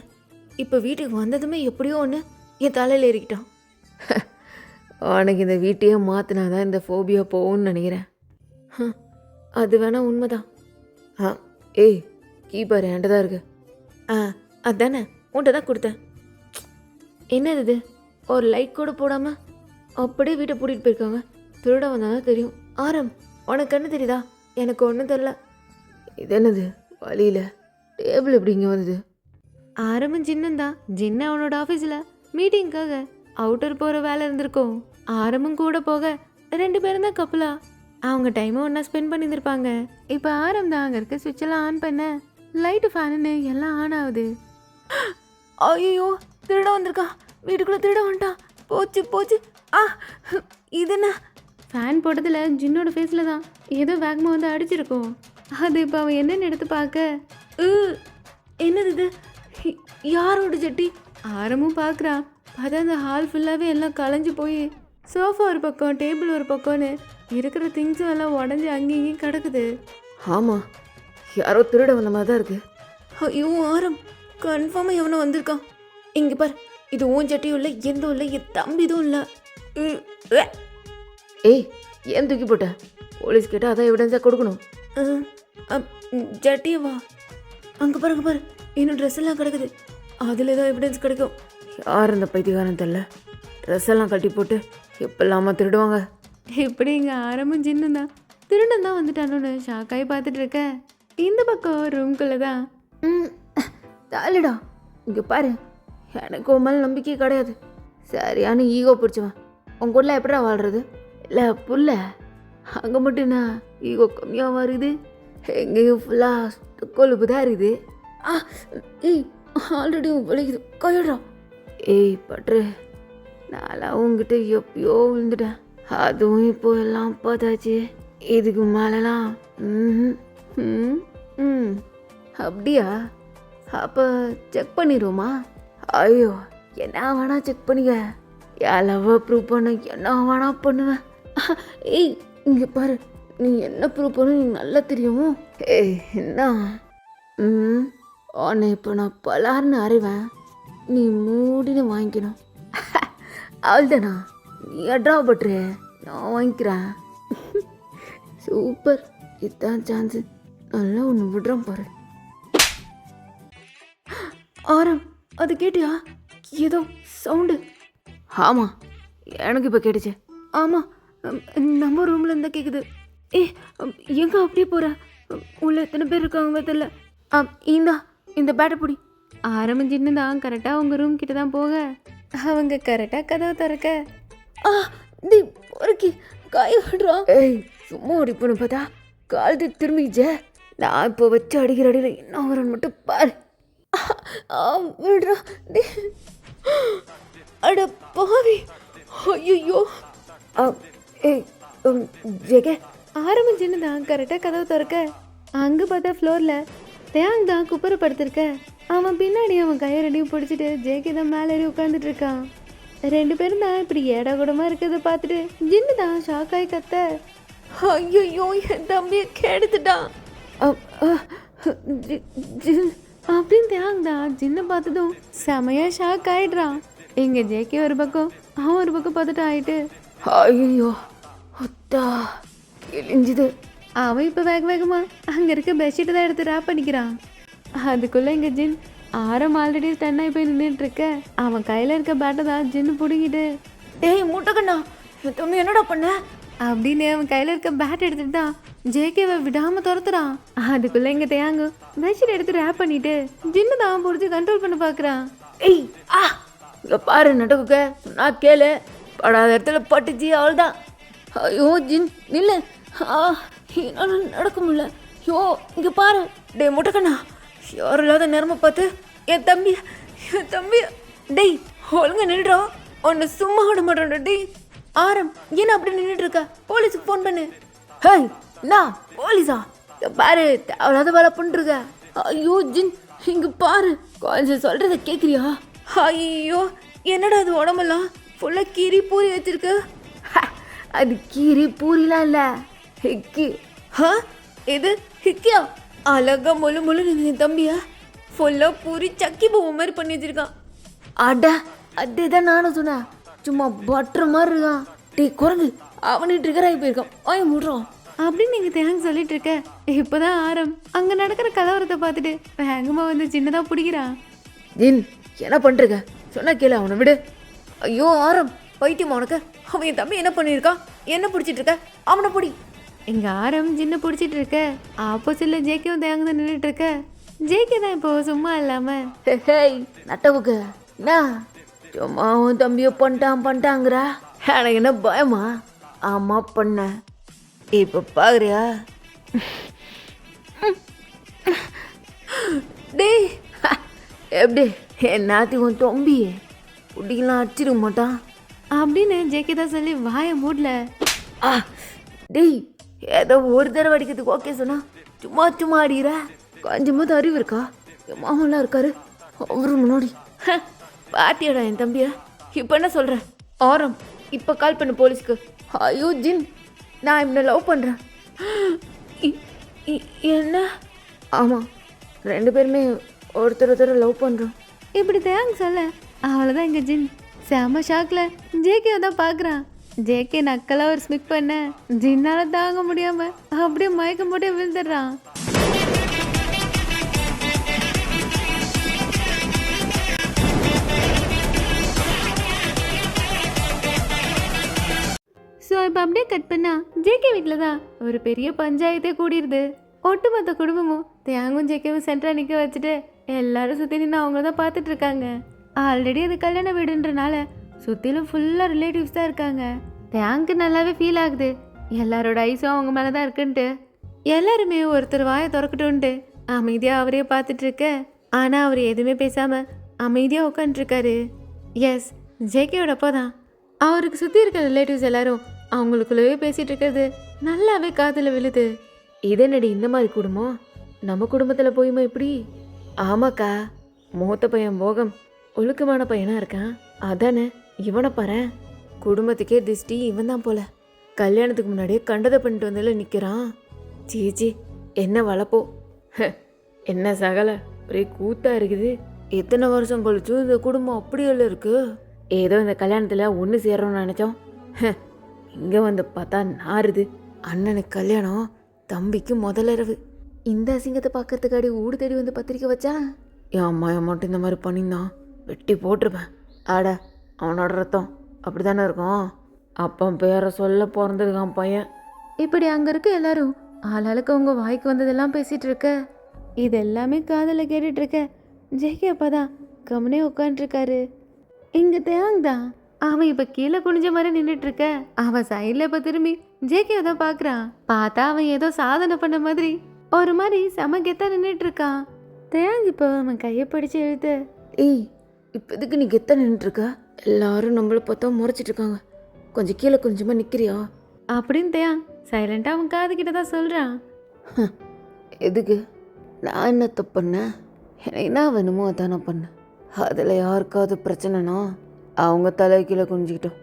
இப்போ வீட்டுக்கு வந்ததுமே எப்படியோ ஒன்று என் தலையில் ஏறிக்கிட்டான். உனக்கு இந்த வீட்டையே மாற்றினாதான் இந்த ஃபோபியா போகும்னு நினைக்கிறேன். அது வேணா உண்மைதான். ஏய் கீப்பர் என்கிட்ட தான் இருக்கு. அதானே உன்ட்ட தான் கொடுத்தேன். என்னது இது? ஒரு லைக் கூட போடாமல் அப்படியே வீட்டை பூட்டிகிட்டு போயிருக்காங்க. திருட வந்தால் தெரியும். ஆரம் உனக்கு என்ன தெரியுதா? எனக்கு ஒன்றும் தெரில. இது என்னது வழியில் டேபிள் எப்படி இங்கே வந்தது? ஆரம்பம் ஜின்னந்தான். ஜின்ன அவனோட ஆஃபீஸில் மீட்டிங்காக அவுட்டர் போகிற வேலை இருந்திருக்கும். ஆரம்பம் கூட போக 2 பேரும் தான் கப்பலா அவங்க டைமை ஒன்றா ஸ்பெண்ட் பண்ணியிருந்திருப்பாங்க. இப்போ ஆரம் தான் அங்கே இருக்க சுவிட்செல்லாம் ஆன் பண்ண லைட்டு ஃபேனுன்னு எல்லாம் ஆன் ஆகுது. ஐயோ திருட வந்திருக்கா, வீட்டுக்குள்ளே திருட வந்துட்டான். போச்சு. இது என்ன? ஃபேன் போட்டதில் ஜின்னோட ஃபேஸில் தான் ஏதோ வேகமாக வந்து அடிச்சிருக்கும். அது இப்போ அவன் என்னென்னு எடுத்து பார்க்க, என்னது இது? யாரோட சட்டி? ஆரமும் பார்க்குறான். பார்த்தா அந்த ஹால் ஃபுல்லாகவே எல்லாம் களைஞ்சு போய் சோஃபா ஒரு பக்கம், டேபிள் ஒரு பக்கம்னு இருக்கிற திங்ஸும் எல்லாம் உடஞ்சி அங்கேயும் கிடக்குது. ஆமாம் யாரோ திருட வந்த மாதிரி தான் இருக்குது. ஐயோ ஆரம் கன்ஃபார்மாக எவனோ வந்திருக்கான். இங்கே பார், இது உன் சட்டியும் இல்லை, எதுவும் இல்லை, என் தம்பி இதுவும் இல்லை. ஏய் ஏன் தூக்கி போட்ட? போலீஸ் கேட்டால் அதான் எவிடன்ஸாக கொடுக்கணும். ஜட்டியை வா, அங்கே பாரு இன்னும் ட்ரெஸ் எல்லாம் கிடக்குது, அதில் ஏதோ எவிடன்ஸ் கிடைக்கும். யார் இந்த பைத்தியக்காரன் தெரில, ட்ரெஸ் எல்லாம் கட்டி போட்டு எப்பெல்லாமா திருடுவாங்க. இப்படி இங்கே ஆரம்பம் சின்னம் தான் திருடன் தான் வந்துட்டானோன்னு ஷாக்காகி பார்த்துட்டு இருக்க. இந்த பக்கம் ரூம்குள்ளே தான். தாலிடா இங்கே பாரு, எனக்கு உன் மேலே நம்பிக்கையே கிடையாது. சரியான ஈகோ பிடிச்சவன் உன் கூட எப்படா வாழ்கிறது? இல்லை புல்ல அங்கே மட்டும் என்ன ஈகோ கம்மியாக வருது, எங்கேயும் ஃபுல்லாக கொழுப்பு தான் இருக்குது. ஏய் ஆல்ரெடி வலிக்குது, கையிடுறா. ஏய் பட்ரு, நான்லாம் உங்ககிட்ட எப்பயோ விழுந்துட்டேன். அதுவும் இப்போ எல்லாம் பார்த்தாச்சு. இதுக்கு மேலலாம் ம் ம் ம் அப்படியா? அப்போ செக் பண்ணிடுவோமா? ஐயோ, என்ன வேணா செக் பண்ணிக்க. என் லவ்வை ப்ரூவ் பண்ண என்ன வேணா பண்ணுவேன். ஏய் இங்கே பாரு, நீ என்ன ப்ரூவ் பண்ண நீ நல்லா தெரியும். ஏய் என்ன உன்னை இப்போ நான் பலார்னு அறிவேன். நீ மூடின்னு வாங்கிக்கணும். அவள்தானா? நீ அட்ரா பட்ரு, நான் வாங்கிக்கிறேன். சூப்பர், இதுதான் சான்ஸு. நல்லா ஒன்று விடுறோம் பாரு. ஆரம், அது கேட்டியா? ஏதோ சவுண்டு. ஆமாம், எனக்கு இப்போ கேட்டுச்சு. ஆமாம், நம்ம ரூமில் இருந்தால் கேட்குது. எங்கே அப்படியே போகிற? உள்ள எத்தனை பேர் இருக்காங்க தெரியல. இந்த பேட்டை பிடி. ஆரம்பிச்சின்னு தான் கரெக்டாக அவங்க ரூம் கிட்ட தான் போக அவங்க கரெக்டாக கதவை திறக்க பொறுக்கி காய விடுறான். ஏய் சும்மா அடிப்போன்னு பார்த்தா காலத்து திரும்பிச்சே. நான் இப்போ வச்சு அடிக்கிற அடியில் என்ன வரன்னு மட்டும் பாரு. விடுறா. அட பாவி, ஐயோ. ஏய் ஜெகே. ஆரம்பிச்சின்னு தான் கரெக்டாக கதவை திறக்க அங்கே பார்த்தா ஃப்ளோரில் தேங் தான் குப்பரை படுத்திருக்க. அவன் பின்னாடி அவன் கையை ரெண்டையும் பிடிச்சிட்டு ஜேகே தான் மேலே ஏறி உட்காந்துட்டு இருக்கான். 2 பேரும் தான் இப்படி ஏடா கூடமா இருக்கிறத பார்த்துட்டு ஜின்னு தான் ஷாக் ஆகி கத்த. ஐயோ, என் தம்பியை கெடுத்துட்டான் அப்படின்னு தேங் தான் ஜின்னை பார்த்ததும் செமையா ஷாக் ஆயிடுறான். இங்க ஜேகே ஒரு பக்கம் அவன் ஒரு பக்கம் பார்த்துட்டு ஆயிட்டு ஐயோ ஒத்தா கிழிஞ்சுது. அவன் இப்போ வேகமா அங்கே இருக்க பெட்ஷீட்டை தான் எடுத்து ரேப் பண்ணிக்கிறான். அதுக்குள்ளே இங்கே ஜின் ஆரம் ஆல்ரெடி ஸ்டன்னாகி போய் நின்றுட்டு இருக்க. அவன் கையில் இருக்க பேட்டை தான் ஜின்னு பிடுங்கிட்டு டேய் முட்டைக்கண்ணா, தம்பி என்னடா பண்ண அப்படின்னு அவன் கையில் இருக்க பேட் எடுத்துட்டு தான் ஜேகேவை விடாமல் துரத்துறான். அதுக்குள்ளே இங்கே தேங்கு பெட்ஷீட் எடுத்து ரேப் பண்ணிட்டு ஜின்னு தான் பிடிச்சி கண்ட்ரோல் பண்ண பார்க்குறான். ஏய் இங்கே பாரு நடக்குக்க, நான் கேளு. படாத இடத்துல பட்டுச்சு, அவள்தான். ஐயோ ஜின் நில்லு. என்னால் நடக்க முடியல. ஐயோ இங்கே பாரு. டே முட்டைக்கண்ணா, யாரும் இல்லாத நேரமா பார்த்து என் தம்பி டேய் ஒழுங்க நின்றுடும். ஒன்று சும்மா விட மாட்டோம். டேய் ஆரம், ஏன்னா அப்படி நின்றுட்டு இருக்க? போலீஸுக்கு ஃபோன் பண்ணு. ஹேய் என்ன போலீஸா? இங்கே பாரு, தேவையில்லாத வேலை பண்ணிருக்க. ஐயோ ஜின் இங்கே பாரு, கொஞ்சம் சொல்கிறத கேட்குறியா? ஐயோ என்னடா அது உடம்பெல்லாம் ஃபுல்லாக கீரி பூரி வச்சிருக்கு. அது கீரி பூரிலாம் இல்லை, ஹிக்கி. இது ஹிக்கியா? அழகா முழு முழு என் தம்பியா ஃபுல்லாக பூரி சக்கி போவ மாதிரி பண்ணி வச்சிருக்கான். அட அதே தான் நானும் சொன்னேன், சும்மா பட்டுற மாதிரி இருக்கான். டீ குரங்கு, அவனு ட்ரிகர் ஆகி போயிருக்கான். ஆய முடுறோம் அப்படின்னு நீங்கள் தேங்க் சொல்லிட்டு இருக்க. இப்போதான் ஆரம் அங்கே நடக்கிற கலவரத்தை பார்த்துட்டு வேகமாக வந்து சின்னதாக பிடிக்கிறான். ஜின் என்ன பண்ணுறக்க? சொன்னா கேளு, அவனை விடு. ஐயோ ஆரம், பைத்தியம் உனக்கு. அவன் என் தம்பி என்ன பண்ணியிருக்கான்? என்ன பிடிச்சிட்டு இருக்க? அவனை பிடி. எங்க ஆரம் ஜின்னை பிடிச்சிட்டு இருக்க. ஆப்போசிட்ல ஜேகேவும் தேங்க தான் நின்றுட்டு இருக்க. ஜேகே தான் இப்போ சும்மா இல்லாம ஹேய் நட்டவுக்கு என்ன சும்மா உன் தம்பியை பண்ணிட்டாங்கிறா? எனக்கு என்ன பயமா? ஆமா பண்ண. இப்போ பாக்குறியா? டேய் எப்படி என்னாத்தி உன் தம்பி பிடிக்கலாம் அடிச்சிருக்க மாட்டான் அப்படின்னு ஜேகே தான் சொல்லி வாயை மூடல. டேய் ஏதோ ஒரு தடவை அடிக்கிறதுக்கு ஓகே சொன்னா சும்மா அடிக்கிற. கொஞ்சமாவது அறிவு இருக்கா? என் மாமெல்லாம் இருக்காரு, அவரு முன்னாடி பாத்தியாடா என் தம்பிய. இப்போ என்ன சொல்ற? ஆரம் இப்போ கால் பண்ணு போலீஸ்க்கு. ஐயோ ஜின், நான் இவனை லவ் பண்ணுறேன். என்ன? ஆமாம், 2 பேருமே ஒருத்தர் லவ் பண்ணுறோம். இப்படி தேங்க் சொல்ல அவ்வளோதான். இங்கே ஜின் செம ஷாக்ல ஜேகே தான் பார்க்குறான். ஜேகே நக்கலாக ஒரு ஸ்மிக் பண்ண ஜின்னால தாங்க முடியாம அப்படியே மயக்கம் போட்டு விழுந்துடுறான். ஸோ இப்போ அப்படியே கட் பண்ணா ஜேகே வீட்டில் தான் ஒரு பெரிய பஞ்சாயத்தே கூடிடுது. ஒட்டுமொத்த குடும்பமும் தேங்கும் ஜேகேவும் சென்டரா நிற்க வச்சுட்டு எல்லாரும் சுற்றி நின்று அவங்க தான் பார்த்துட்டு இருக்காங்க. ஆல்ரெடி அது கல்யாண வீடுன்றனால சுற்றிலும் ஃபுல்லாக ரிலேட்டிவ்ஸ் தான் இருக்காங்க. தேங்க்கு நல்லாவே ஃபீல் ஆகுது எல்லாரோட ஐஸும் அவங்க மேலே தான் இருக்குன்ட்டு. எல்லாருமே ஒருத்தர் வாயை திறக்கட்டும்ன்ட்டு அமைதியாக அவரே பார்த்துட்டு இருக்க. ஆனால் அவர் எதுவுமே பேசாமல் அமைதியாக உட்காந்துருக்காரு. எஸ், ஜேகேயோட அப்பா தான். அவருக்கு சுற்றி இருக்க ரிலேட்டிவ்ஸ் எல்லாரும் அவங்களுக்குள்ளவே பேசிகிட்டு இருக்கிறது நல்லாவே காதில் விழுது. இதனடி இந்த மாதிரி குடும்பம் நம்ம குடும்பத்தில் போயுமா இப்படி? ஆமாக்கா, மூத்த பையன் போகம் ஒழுக்கமான பையனாக இருக்கான். அதானே இவனை பாரு, குடும்பத்துக்கே திஷ்டி இவன் தான் போல. கல்யாணத்துக்கு முன்னாடியே கண்டதை பண்ணிட்டு வந்ததில் நிற்கிறான். சீச்சி, என்ன வளப்போ, என்ன சகல ஒரே கூத்தா இருக்குது. எத்தனை வருஷம் கழிச்சும் இந்த குடும்பம் அப்படியெல்லாம் இருக்கு. ஏதோ இந்த கல்யாணத்தில் ஒன்று சேரணும்னு நினச்சோம். இங்கே வந்து பார்த்தா நாருது. அண்ணனுக்கு கல்யாணம், தம்பிக்கு முதலிரவு. இந்த அசிங்கத்தை பார்க்கறதுக்காடி ஊடு தேடி வந்து பத்திரிக்கை வச்சா. என் அம்மா மட்டும் இந்த மாதிரி பண்ணியிருந்தான் வெட்டி போட்டிருப்பேன். ஆட, அவனோட ரத்தம் அப்படி தானே இருக்கும். அப்போ பேரை சொல்ல பிறந்திருக்கான் பையன். இப்படி அங்கே இருக்க எல்லாரும் ஆளாளுக்கு அவங்க வாய்க்கு வந்ததெல்லாம் பேசிகிட்டு இருக்க. இது எல்லாமே காதில் கேட்டுட்டு இருக்க. ஜேகே அப்பா தான் கம்முனே உட்காந்துருக்காரு. இங்கே தேங் தான் அவன் இப்போ கீழே குனிஞ்ச மாதிரி நின்றுட்டு இருக்க. அவன் சைடில் இப்போ திரும்பி ஜேகேவை தான் பார்க்குறான். பார்த்தா அவன் ஏதோ சாதனை பண்ண மாதிரி ஒரு மாதிரி செம கெத்தா நின்றுட்டு இருக்கான். தேங் இப்போ அவன் கையை பிடிச்சி இழுத்து, ஏய், இப்போ எதுக்கு நீ கெத்த நின்றுருக்க? எல்லாரும் நம்மளை பார்த்தா முறைச்சிட்டு இருக்காங்க. கொஞ்சம் கீழே கொஞ்சமாக நிற்கிறியா அப்படின்னு தேங் சைலண்டாக அவன் காதுகிட்ட தான் சொல்கிறான். எதுக்கு? நான் என்ன தப்பு பண்ணேன்? எனக்கு என்ன வேணுமோ அதான் நான் பண்ணேன். அதில் யாருக்காவது பிரச்சனைனா அவங்க தலை கீழே குனிஞ்சிக்கிட்டோம்.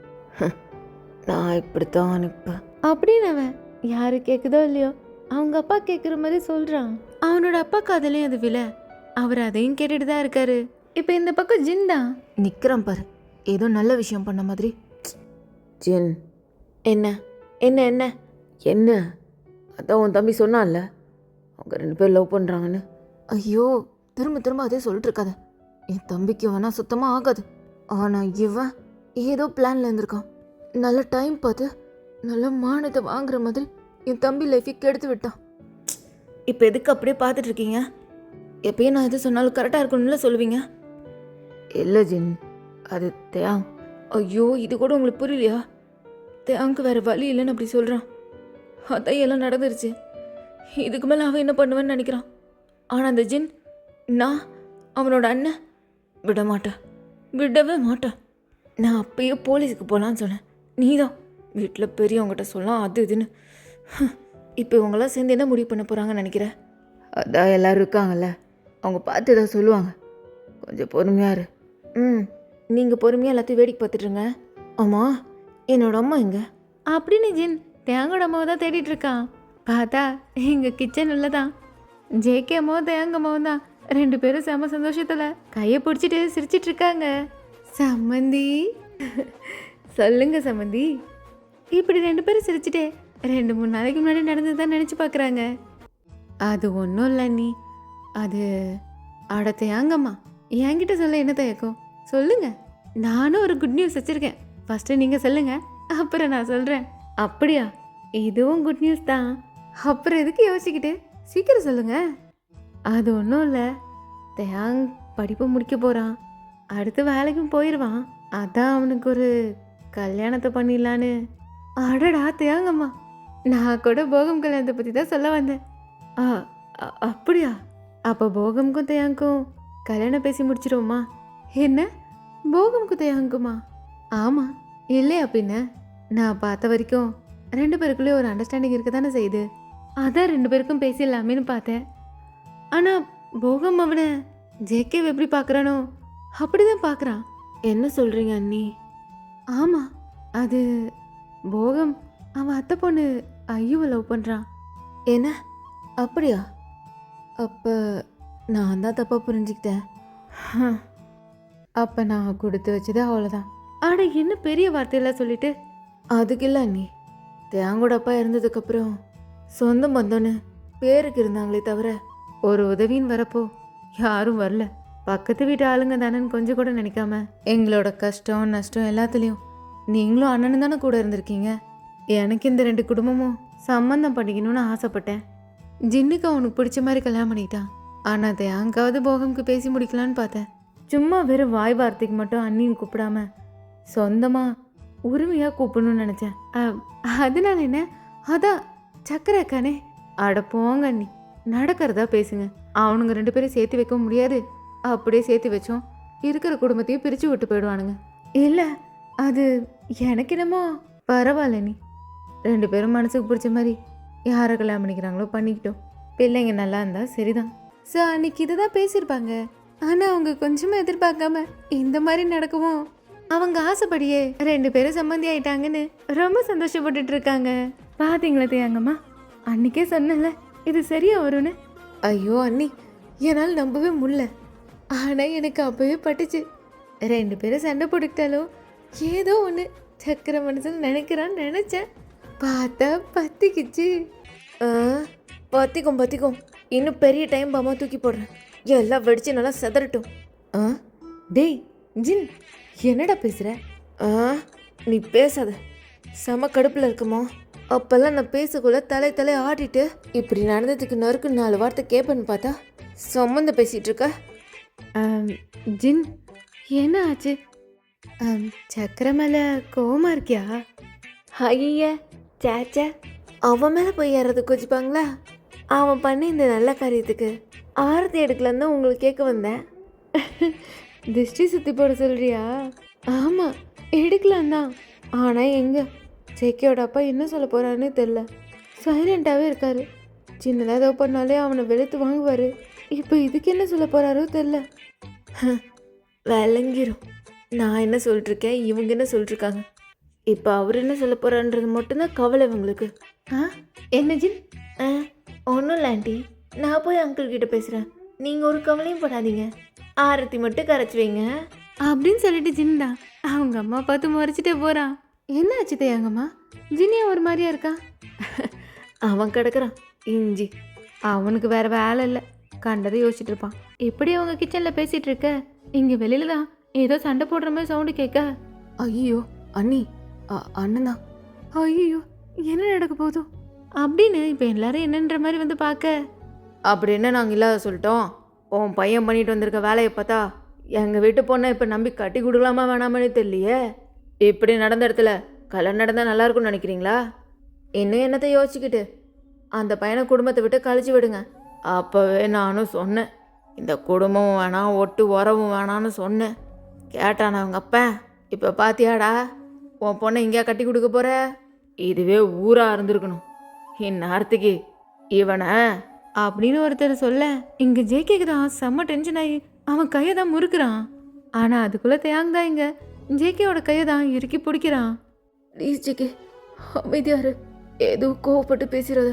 நான் இப்படித்தான் நிற்பேன் அப்படின்னு அவன் யாரு கேட்குதோ இல்லையோ அவங்க அப்பா கேட்குற மாதிரி சொல்கிறான். அவனோட அப்பா காதலையும் அது விழ அவர் அதையும் கேட்டுட்டு தான் இருக்காரு. இப்போ இந்த பக்கம் ஜின் தான் நிற்கிறான் பாரு, ஏதோ நல்ல விஷயம் பண்ண மாதிரி. ஜின், என்ன என்ன என்ன என்ன? அதான் உன் தம்பி சொன்னான்ல அவங்க 2 பேர் லவ் பண்ணுறாங்கன்னு. ஐயோ, திரும்ப திரும்ப அதே சொல்லிட்டு இருக்காத. என் தம்பிக்கு வேணா சுத்தமாக ஆகாது. ஆனால் இவன் ஏதோ பிளான்ல இருந்திருக்கான். நல்ல டைம் பார்த்து நல்ல மானத்தை வாங்குற மாதிரி என் தம்பி லைஃபை கெடுத்து விட்டான். இப்போ எதுக்கு அப்படியே பார்த்துட்டு இருக்கீங்க? எப்பயும் நான் எது சொன்னாலும் கரெக்டாக இருக்கணும்ல சொல்லுவீங்க. இல்லை ஜின், அது தேங். ஐயோ, இது கூட உங்களுக்கு புரியலையா? தேங்க்கு வேறு வழி இல்லைன்னு அப்படி சொல்கிறான். அதான் எல்லாம் நடந்துருச்சு. இதுக்கு மேலே அவன் என்ன பண்ணுவேன்னு நினைக்கிறான். ஆனால் அந்த ஜின், நான் அவனோட அண்ணன் விட மாட்டேன், விடவே மாட்டேன். நான் அப்பயே போலீஸுக்கு போகலான்னு சொன்னேன். நீ தான் வீட்டில் பெரியவங்ககிட்ட சொல்லலாம் அது இதுன்னு. இப்போ இவங்களாம் சேர்ந்து என்ன முடிவு பண்ண போகிறாங்கன்னு நினைக்கிறேன். அதான் எல்லோரும் இருக்காங்கல்ல, அவங்க பார்த்து ஏதாவது சொல்லுவாங்க. கொஞ்சம் பொறுமையாக இரு. நீங்கள் பொறுமையாக எல்லாத்தையும் வேடிக்கை பார்த்துட்ருங்க. ஆமாம், என்னோட அம்மா எங்க? அப்படின்னு ஜின் தேங்கோட அம்மாவை தான் தேடிட்டு இருக்கான். பார்த்தா எங்கள் கிச்சன் உள்ளதான். ஜேகே அம்மாவும் தேங்க அம்மாவும் தான் 2 பேரும் செம சந்தோஷத்தில் கையை பிடிச்சிட்டு சிரிச்சிட்டு இருக்காங்க. சம்மந்தி சொல்லுங்க சம்மந்தி. இப்படி 2 பேரும் சிரிச்சிட்டே 2-3 நாளைக்கு முன்னாடி நடந்தது தான் நினச்சி பார்க்குறாங்க. அது ஒன்றும் இல்லை நீ, அது அடத்த ஏங்கம்மா என்கிட்ட சொல்ல என்ன தயக்கம் சொல்லுங்க. நானும் ஒரு குட் நியூஸ் வச்சுருக்கேன். ஃபஸ்ட்டு நீங்கள் சொல்லுங்க, அப்புறம் நான் சொல்கிறேன். அப்படியா? இதுவும் குட் நியூஸ் தான். அப்புறம் எதுக்கு யோசிச்சுக்கிட்டு சீக்கிரம் சொல்லுங்க. அது ஒன்றும் இல்லை, தேங் படிப்பு முடிக்க போகிறான், அடுத்து வேலைக்கும் போயிடுவான். அதான் அவனுக்கு ஒரு கல்யாணத்தை பண்ணிடலான்னு. அடடா தேங்கம்மா, நான் கூட போகம் கல்யாணத்தை பற்றி தான் சொல்ல வந்தேன். அப்படியா? அப்போ போகம்க்கும் தேங்கும் கல்யாணம் பேசி முடிச்சிடுவோமா? என்ன, போகம்க்கும் தேங்குமா? ஆமாம், இல்லையா பின்ன. நான் பார்த்த வரைக்கும் 2 பேருக்குள்ளே ஒரு அண்டர்ஸ்டாண்டிங் இருக்க தானே செய்யுது. அதான் 2 பேருக்கும் பேசிடலாமேன்னு பார்த்தேன். ஆனால் போகம் அவனை ஜேகே எப்படி பார்க்குறானோ அப்படி தான் பார்க்குறான். என்ன சொல்கிறீங்க அண்ணி? ஆமாம், அது போகம் அவன் அத்தை பொண்ணு ஐயோவை லவ் பண்ணுறான். என்ன, அப்படியா? அப்போ நான் தான் தப்பாக புரிஞ்சுக்கிட்டேன். அப்போ நான் கொடுத்து வச்சது அவ்வளோதான். ஆட என்ன பெரிய வார்த்தையெல்லாம் சொல்லிட்டு. அதுக்கு இல்லை அண்ணி, தேங்கோட அப்பா இருந்ததுக்கப்புறம் சொந்த பந்தம்னு பேருக்கு இருந்தாங்களே தவிர ஒரு உதவின்னு வரப்போ யாரும் வரல. பக்கத்து வீட்டு ஆளுங்க தானேன்னு கொஞ்சம் கூட நினைக்காம எங்களோட கஷ்டம் நஷ்டம் எல்லாத்துலேயும் நீங்களும் அண்ணனும் தானே கூட இருந்திருக்கீங்க. எனக்கு இந்த 2 குடும்பமும் சம்மந்தம் பண்ணிக்கணும்னு ஆசைப்பட்டேன். ஜின்னுக்கு அவனுக்கு பிடிச்ச மாதிரி கல்யாணம் பண்ணிட்டான். ஆனால் தேங்காவது போகம்க்கு பேசி முடிக்கலான்னு பார்த்தேன். சும்மா வெறும் வாய் வார்த்தைக்கு மட்டும் அண்ணின்னு கூப்பிடாம சொந்தமாக உரிமையாக கூப்பிடணும்னு நினச்சேன். அதனால என்ன, அதான் சக்கரை அக்கானே. அட போங்க அண்ணி, நடக்கிறதா பேசுங்க. அவனுங்க 2 பேரும் சேர்த்து வைக்க முடியாது. அப்படியே சேர்த்து வச்சோம் இருக்கிற குடும்பத்தையும் பிரிச்சு விட்டு போயிடுவானுங்க. இல்ல அது எனக்கு என்னமோ பரவாயில்ல. நீ 2 பேரும் மனசுக்கு பிடிச்ச மாதிரி யாரை கல்யாணம் பண்ணிக்கிறாங்களோ பண்ணிக்கிட்டோம், பிள்ளைங்க நல்லா இருந்தா சரிதான். ஸோ அன்னைக்கு இதை தான் பேசியிருப்பாங்க. ஆனால் அவங்க கொஞ்சமாக எதிர்பார்க்காம இந்த மாதிரி நடக்கவும் அவங்க ஆசைப்படியே 2 பேரும் சம்மந்தி ஆயிட்டாங்கன்னு ரொம்ப சந்தோஷப்பட்டுட்டு இருக்காங்க. பாத்தீங்களா தேங்கம்மா, அன்னைக்கே சொன்னல இது சரியா வரும்னு. ஐயோ அண்ணி, என்னால் நம்பவே முடியல. ஆனால் எனக்கு அப்பவே பட்டுச்சு. 2 பேரும் சண்டை போட்டுக்கிட்டாலும் ஏதோ ஒன்று சக்கர மனசில் நினைக்கிறான்னு நினச்சேன். பார்த்தா பத்திக்குச்சு. பத்திக்கும் இன்னும் பெரிய டைம் பாமா தூக்கி போடுறேன். எல்லாம் வெடிச்சு நல்லா செதறட்டும். டேய் ஜின், என்னடா பேசுற? நீ பேசாத, செம கடுப்பில் இருக்குமோ. அப்பெல்லாம் நான் பேசக்குள்ள தலை ஆடிட்டு இப்படி நடந்ததுக்கு நறுக்கு 4 வார்த்தை கேட்பேன்னு பார்த்தா சம்மந்த பேசிட்டு இருக்க. ஜின் என்ன ஆச்சு? சக்கரை மேலே கோவமா இருக்கியா? ஐய சேச்சா, அவன் மேலே போய் ஏறது கொச்சிப்பாங்களா? அவன் பண்ணி இந்த நல்ல காரியத்துக்கு ஆரத்தி எடுக்கலன்னு தான் உங்களுக்கு கேட்க வந்தேன். திருஷ்டி சுற்றி போட சொல்கிறியா? ஆமாம் எடுக்கலாம் தான். ஆனால் எங்கே ஜேக்கியோட அப்பா என்ன சொல்ல போகிறாருன்னு தெரில. சைலண்ட்டாகவே இருக்காரு. சின்னதாக ஏதோ பண்ணாலே அவனை வெளுத்து வாங்குவார். இப்போ இதுக்கு என்ன சொல்ல போகிறாரோ தெரில. விளங்கிரும். நான் என்ன சொல்லிட்டுருக்கேன், இவங்க என்ன சொல்லிட்டுருக்காங்க. இப்போ அவர் என்ன சொல்ல போகிறான்றது மட்டும்தான் கவலை உங்களுக்கு. என்ன ஜின்? ஒன்றும் இல்லை ஆண்டி, நான் போய் அங்கிள் கிட்ட பேசுகிறேன். நீங்கள் ஒரு கவலையும் படாதீங்க, ஆரத்தி மட்டும் கரைச்சி வைங்க அப்படின்னு சொல்லிட்டு ஜின்டா அவங்க அம்மா பார்த்து முறைச்சிட்டே போகிறான். என்ன ஆச்சு தேங்கம்மா, ஜினியா ஒரு மாதிரியா இருக்கா? அவன் கிடக்குறான் இஞ்சி. அவனுக்கு வேற வேலை இல்லை, கண்டதை யோசிச்சுட்டு இருப்பான். இப்படி அவங்க கிச்சனில் பேசிகிட்டு இருக்க இங்கே வெளியில தான் ஏதோ சண்டை போடுற மாதிரி சவுண்டு கேட்க. ஐயோ அண்ணி, அண்ணன் தான். ஐயோ என்ன நடக்க போதோ அப்படின்னு இப்போ எல்லாரும் என்னன்ற மாதிரி வந்து பார்க்க. அப்படி என்ன நாங்கள் இல்லாத சொல்லிட்டோம்? உன் பையன் பண்ணிட்டு வந்திருக்க வேலையை பார்த்தா எங்கள் வீட்டு பொண்ணை இப்போ நம்பி கட்டி கொடுக்கலாமா வேணாமனே தெரியலையே. இப்படி நடந்த இடத்துல கல்யாணம் நடந்தால் நல்லா இருக்கும்னு நினைக்கிறீங்களா? இன்னும் என்னத்தை யோசிச்சுக்கிட்டு அந்த பையனை குடும்பத்தை விட்டு கழிச்சு விடுங்க. அப்போவே நானும் சொன்னேன், இந்த குடும்பமும் வேணாம் ஒட்டு உறவும் வேணான்னு சொன்னேன். கேட்டானா அவங்க அப்பா? இப்போ பாத்தியாடா, உன் பொண்ணை எங்கேயா கட்டி கொடுக்க போகிற? இதுவே ஊராக இருந்திருக்கணும் இந்நேரத்துக்கு இவனை அப்படின்னு ஒருத்தர் சொல்ல. இங்கே ஜேகேக்கு தான் செம்ம டென்ஷன் ஆகி அவன் கையை தான் முறுக்குறான். ஆனால் அதுக்குள்ளே தேங்தான் இங்கே ஜேகேவோட கையை தான் இறுக்கி பிடிக்கிறான். ப்ளீஸ் ஜேகே அமைதியாரு, ஏதோ கோவப்பட்டு பேசுகிறத,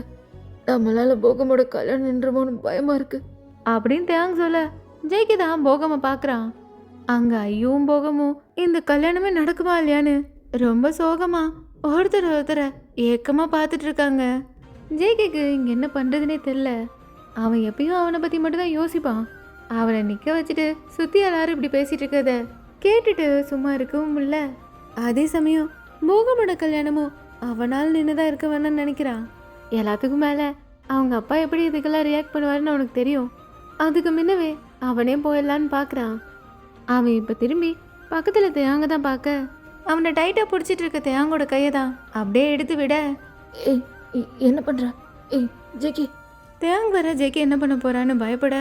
நம்மளால் போகமோட கல்யாணம் நின்றமோன்னு பயமாக இருக்கு அப்படின்னு தேங்க சொல்ல ஜேகே தான் போகமை பார்க்குறான். அங்கே ஐயும் போகமும் இந்த கல்யாணமே நடக்குமா இல்லையான்னு ரொம்ப சோகமா ஒருத்தரை ஏக்கமாக பார்த்துட்டு இருக்காங்க. ஜேகேக்கு இங்கே என்ன பண்ணுறதுனே தெரில. அவன் எப்பயும் அவனை பற்றி மட்டும்தான் யோசிப்பான். அவனை நிற்க வச்சுட்டு சுற்றி எல்லாரும் இப்படி பேசிகிட்டு இருக்கத கேட்டுட்டு சும்மா இருக்கவும் முடியல. அதே சமயம் போகமோட கல்யாணமும் அவனால் நின்றுதான் இருக்க வேணான்னு நினைக்கிறான். எல்லாத்துக்கும் மேலே அவங்க அப்பா எப்படி இதுக்கெல்லாம் ரியாக்ட் பண்ணுவாருன்னு அவனுக்கு தெரியும். அதுக்கு முன்னவே அவனே போயிடலான்னு பார்க்குறான். அவன் இப்போ திரும்பி பக்கத்தில் தேங்க தான் பார்க்க அவனை டைட்டாக பிடிச்சிட்டு இருக்க தேங்கோட கையை தான் அப்படியே எடுத்து விட. ஏய் என்ன பண்ணுற? ஏய் ஜேகே. தேங்க வர ஜேகே என்ன பண்ண போறான்னு பயப்பட.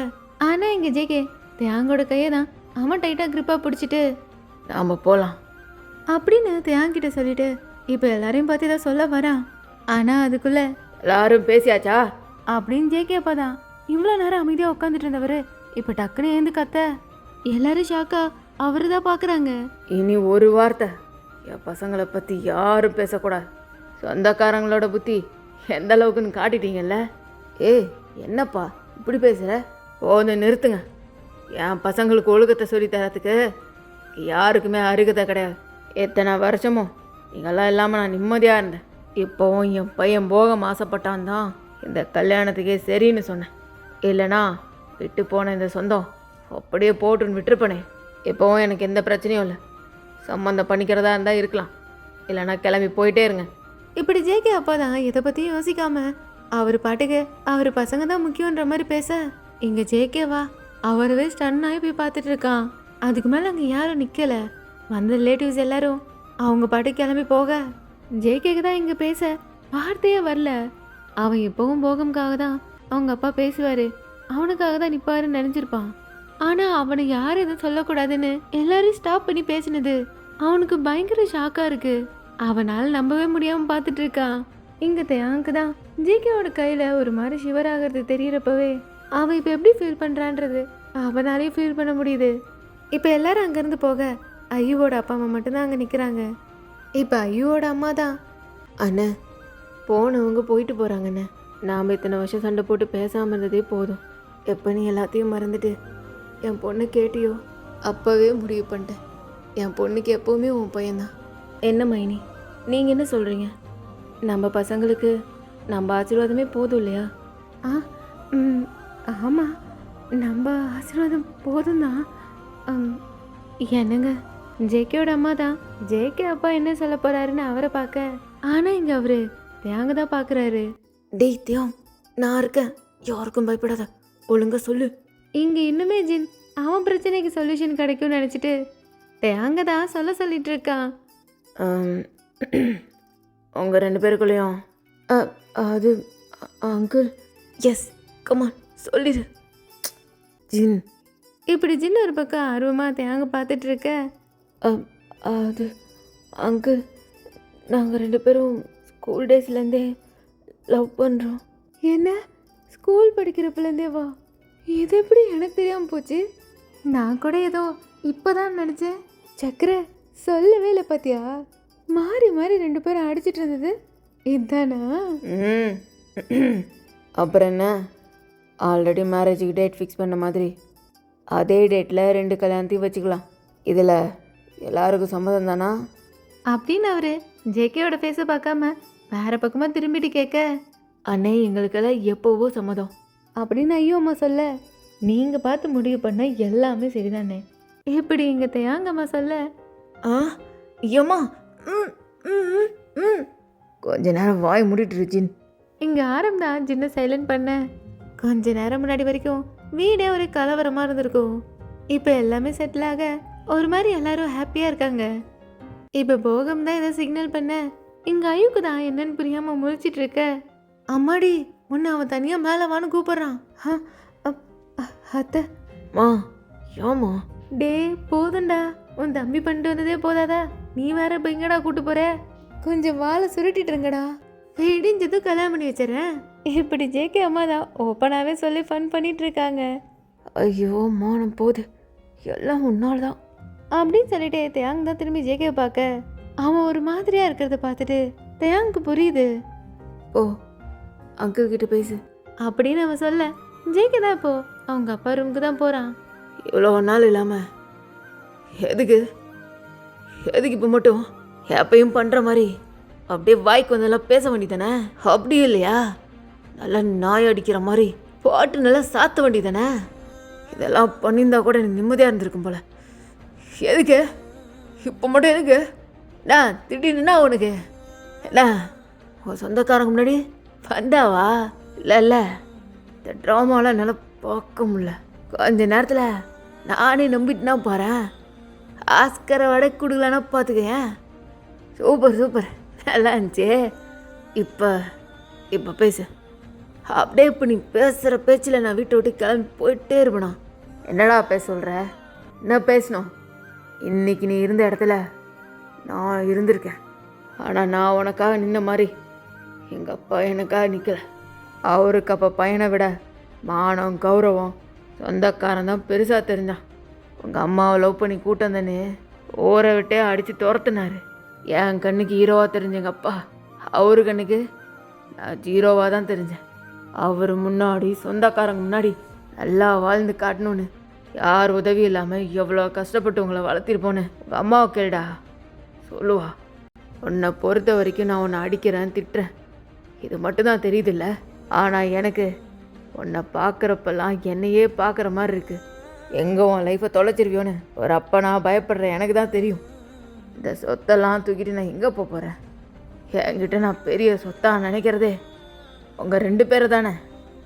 ஆனால் இங்கே ஜேகே தேங்கோட கையை தான் அவன் டைட்டாக கிரிப்பாக பிடிச்சிட்டு நாம் போகலாம் அப்படின்னு தேங்கிட்ட சொல்லிட்டு இப்போ எல்லாரையும் பார்த்து தான் சொல்ல வரான். ஆனால் அதுக்குள்ளே எல்லாரும் பேசியாச்சா அப்படின்னு ஜேகே அப்பா தான் இவ்வளோ நேரம் அமைதியாக உட்காந்துட்டு இருந்தவர் இப்போ டக்குன்னு ஏந்து கத்த. எல்லாரும் ஷாக்கா அவரு தான் பார்க்குறாங்க. இனி ஒரு வார்த்தை என் பசங்களை பற்றி யாரும் பேசக்கூடாது. சொந்தக்காரங்களோட புத்தி எந்த அளவுக்குன்னு காட்டிட்டீங்கல்ல. ஏய் என்னப்பா இப்படி பேசுகிற? போது நிறுத்துங்க. என் பசங்களுக்கு ஒழுக்கத்தை சொல்லி தரத்துக்கு யாருக்குமே அருகதை கிடையாது. எத்தனை வருஷமோ நீங்கள்லாம் இல்லாமல் நான் நிம்மதியாக இருந்தேன். இப்போவும் என் பையன் போக ஆசைப்பட்டான் தான் இந்த கல்யாணத்துக்கே சரின்னு சொன்னேன். இல்லைனா விட்டு போன இந்த சொந்தம் அப்படியே போட்டுன்னு விட்டுருப்பனே. இப்போவும் எனக்கு எந்த பிரச்சனையும் இல்லை. சம்மந்தம் பண்ணிக்கிறதா இருந்தால் இருக்கலாம், இல்லைனா கிளம்பி போயிட்டே இருங்க. இப்படி ஜேகே அப்பா தான் இதை பற்றியும் யோசிக்காம அவர் பாட்டுக்கு அவர் பசங்க தான் முக்கியன்ற மாதிரி பேச இங்கே ஜேகேவா அவரவே ஸ்டன் ஆகி போய் பார்த்துட்டு இருக்கான். அதுக்கு மேலே அங்கே யாரும் நிற்கலை. வந்த ரிலேட்டிவ்ஸ் எல்லாரும் அவங்க பாட்டுக்கு கிளம்பி போக ஜேகேக்கு தான் இங்கே பேச வார்த்தையே வரல. அவன் எப்பவும் போகமுக்காக தான் அவங்க அப்பா பேசுவார், அவனுக்காக தான் நிற்பாருன்னு நினச்சிருப்பான். ஆனால் அவனை யாரும் எதுவும் சொல்லக்கூடாதுன்னு எல்லாரையும் ஸ்டாப் பண்ணி பேசினது அவனுக்கு பயங்கர ஷாக்காக இருக்கு. அவனால் நம்பவே முடியாமல் பார்த்துட்டு இருக்கான். இங்கே தேங்க்கு தான் ஜேகேவோட கையில் ஒரு மாதிரி ஷிவர் ஆகிறது தெரியறப்பவே அவன் இப்போ எப்படி ஃபீல் பண்ணுறான்றது அவனாலே ஃபீல் பண்ண முடியுது. இப்போ எல்லாரும் அங்கேருந்து போக ஐயோட அப்பா அம்மா மட்டும்தான் அங்கே நிற்கிறாங்க. இப்போ ஐயோட அம்மா தான், அண்ணே போனவங்க போயிட்டு போகிறாங்கண்ணே. நாம் இத்தனை வருஷம் சண்டை போட்டு பேசாமல் இருந்ததே போதும். எப்போ நீ எல்லாத்தையும் மறந்துட்டு என் பொண்ணு கேட்டியோ அப்போவே முடிவு பண்ணிட்டேன். என் பொண்ணுக்கு எப்போவுமே உன் பையன்தான். என்ன மைனி நீங்கள் என்ன சொல்கிறீங்க? நம்ம பசங்களுக்கு நம்ம ஆசீர்வாதமே போதும் இல்லையா? ஆ ம் ஆமாம், நம்ம ஆசீர்வாதம் போதும் தான். என்னங்க, ஜேகேயோட அம்மா தான் ஜேகே அப்பா என்ன சொல்ல போகிறாருன்னு அவரை பார்க்க, ஆனால் இங்கே அவரு தேங்க தான் பார்க்குறாரு. டேய் தியாம், நான் இருக்கேன், யாருக்கும் பயப்படாத, ஒழுங்கா சொல்லு. இங்கே இன்னுமே ஜின் அவன் பிரச்சனைக்கு சொல்யூஷன் கிடைக்கும்னு நினச்சிட்டு தேங்க தான் சொல்லிட்டு இருக்கான். உங்கள் 2 பேருக்குள்ளேயும் அது அங்கிள். எஸ் கமான் சொல்லிடு ஜின். இப்படி ஜின் ஒரு பக்கம் ஆர்வமாக தேங்க பார்த்துட்டு இருக்க, அது அங்கிள், நாங்கள் 2 பேரும் ஸ்கூல் டேஸ்லேருந்தே லவ் பண்ணுறோம். என்ன ஸ்கூல் படிக்கிறப்பலேருந்தே வா? இது எப்படி எனக்கு தெரியாமல் போச்சு? நான் கூட ஏதோ இப்போதான் நினச்சேன். சக்கரை சொல்லவே இல்லை பார்த்தியா? மாறி மாறி 2 பேரும் அடிச்சிட்டு இருந்தது இதுதானா? அப்புறம் என்ன, ஆல்ரெடி மேரேஜுக்கு டேட் ஃபிக்ஸ் பண்ண மாதிரி அதே டேட்டில் 2 கல்யாணத்தையும் வச்சுக்கலாம். இதில் எல்லாருக்கும் சம்மதம் தானா அப்படின்னு அவர் ஜேகேயோட ஃபேஸை பார்க்காம வேற பக்கமாக திரும்பிட்டு கேட்க, அண்ணே எங்களுக்கெல்லாம் எப்போவோ சம்மதம் அப்படின்னு ஐயோ அம்மா சொல்ல, நீங்கள் பார்த்து முடிவு பண்ண எல்லாமே சரிதானே இப்படி இங்கே தேங்கம்மா சொல்ல, ஐயோம்மா கொஞ்ச நேரம் வாய் மூடிட்டு ஜின். இங்கே ஆரம்பம் சின்ன சைலண்ட் பண்ண கொஞ்ச நேரம் முன்னாடி வரைக்கும் வீடே ஒரு கலவரமாக இருந்திருக்கும். இப்போ எல்லாமே செட்டில் ஆக ஒரு மாதிரி எல்லாரும் ஹாப்பியாக இருக்காங்க. இப்போ போகம் தான் இதை சிக்னல் பண்ண இங்கே ஐயுக்கு தான் என்னன்னு புரியாமல் முழிச்சிட்டு இருக்க, அம்மாடி முன்ன அவன் தனியாக மேலே வான்னு கூப்பிட்றான். அத்தை மா ஏமா? டே போதுண்டா, உன் தம்பி பண்ணிட்டு வந்ததே போதாதா, நீ வேற இப்போ எங்கடா கூட்டு போற? கொஞ்சம் வாழை சுருட்டிட்டு இருங்கடா, இடிஞ்சதும் கல்யாணம் பண்ணி வச்சிடறேன். இப்படி ஜேகே அம்மா தான் ஓப்பனாகவே சொல்லி ஃபன் பண்ணிட்டு இருக்காங்க. ஐயோ மானம் போகுது, எல்லாம் உன்னால் தான் அப்படின்னு சொல்லிட்டு தேயாங் தான் திரும்பி ஜேகேவை பார்க்க, அவன் ஒரு மாதிரியாக இருக்கிறத பார்த்துட்டு தேயாங்க்கு புரியுது. ஓ அங்கிள் கிட்ட பேசு அப்படின்னு அவன் சொல்ல, ஜேகே தான் இப்போ அவங்க அப்பா ரூமுக்கு தான் போகிறான். இவ்வளோ நாள் இல்லாமல் எதுக்கு இப்போ மட்டும் எப்பயும் பண்ணுற மாதிரி அப்படியே வாய்க்கு வந்தெல்லாம் பேச வேண்டியதானே? அப்படி இல்லையா, நல்லா நாய் அடிக்கிற மாதிரி பாட்டு நல்லா சாத்த வேண்டியதானே? இதெல்லாம் பண்ணியிருந்தா கூட எனக்கு நிம்மதியாக இருந்திருக்கும் போல. எதுக்கு இப்போ மட்டும் எதுக்கு? நான் திடீர்னுன்னா உனக்கு என்ன உன் சொந்தக்காரங்க முன்னாடி வந்தாவா? இல்லை இந்த ட்ராமாலாம் என்னால் பார்க்க முடியல. கொஞ்ச நேரத்தில் நானே நம்பிட்டுனா பாறேன், ஆஸ்கரை வடை கொடுக்கலான்னா பார்த்துக்கேன். சூப்பர் நல்லா இருந்துச்சு. இப்போ பேசு. அப்படியே இப்போ நீ பேசுகிற பேச்சில் நான் வீட்டை விட்டு கிளம்பி போயிட்டே இருப்பேனா? என்னடா பேச சொல்கிற? என்ன பேசணும்? இன்னைக்கு நீ இருந்த இடத்துல நான் இருந்திருக்கேன். ஆனால் நான் உனக்காக நின்ன மாதிரி எங்கள் அப்பா எனக்காக நிற்கலை. அவருக்கு அப்போ பையனை விட மானம் கௌரவம் சொந்தக்காரன் தான் பெருசாக தெரிஞ்சான். உங்கள் அம்மாவை லவ் பண்ணி கூட்டம் தானே ஊரை விட்டே அடித்து துரத்துனாரு. என் கண்ணுக்கு ஹீரோவாக தெரிஞ்ச எங்கள் அப்பா அவரு கண்ணுக்கு நான் ஜீரோவாக தான் தெரிஞ்சேன். அவர் முன்னாடி சொந்தக்காரங்க முன்னாடி நல்லா வாழ்ந்து காட்டணுன்னு யார் உதவி இல்லாமல் எவ்வளோ கஷ்டப்பட்டு உங்களை வளர்த்திருப்போன்னு உங்கள் அம்மாவை கேளுடா, சொல்லுவா. உன்னை பொறுத்த வரைக்கும் நான் உன்னை அடிக்கிறேன் திட்டுறேன், இது மட்டும்தான் தெரியுதில்ல. ஆனால் எனக்கு உன்னை பார்க்குறப்பெல்லாம் என்னையே பார்க்குற மாதிரி இருக்குது. எங்கே உன் லைஃப்பை தொலைச்சிருவியோன்னு ஒரு அப்பா நான் பயப்படுறேன், எனக்கு தான் தெரியும். இந்த சொத்தெல்லாம் தூக்கிட்டு நான் எங்கே போகிறேன்? என்கிட்ட நான் பெரிய சொத்தாக நினைக்கிறதே உங்கள் 2 பேரை தானே.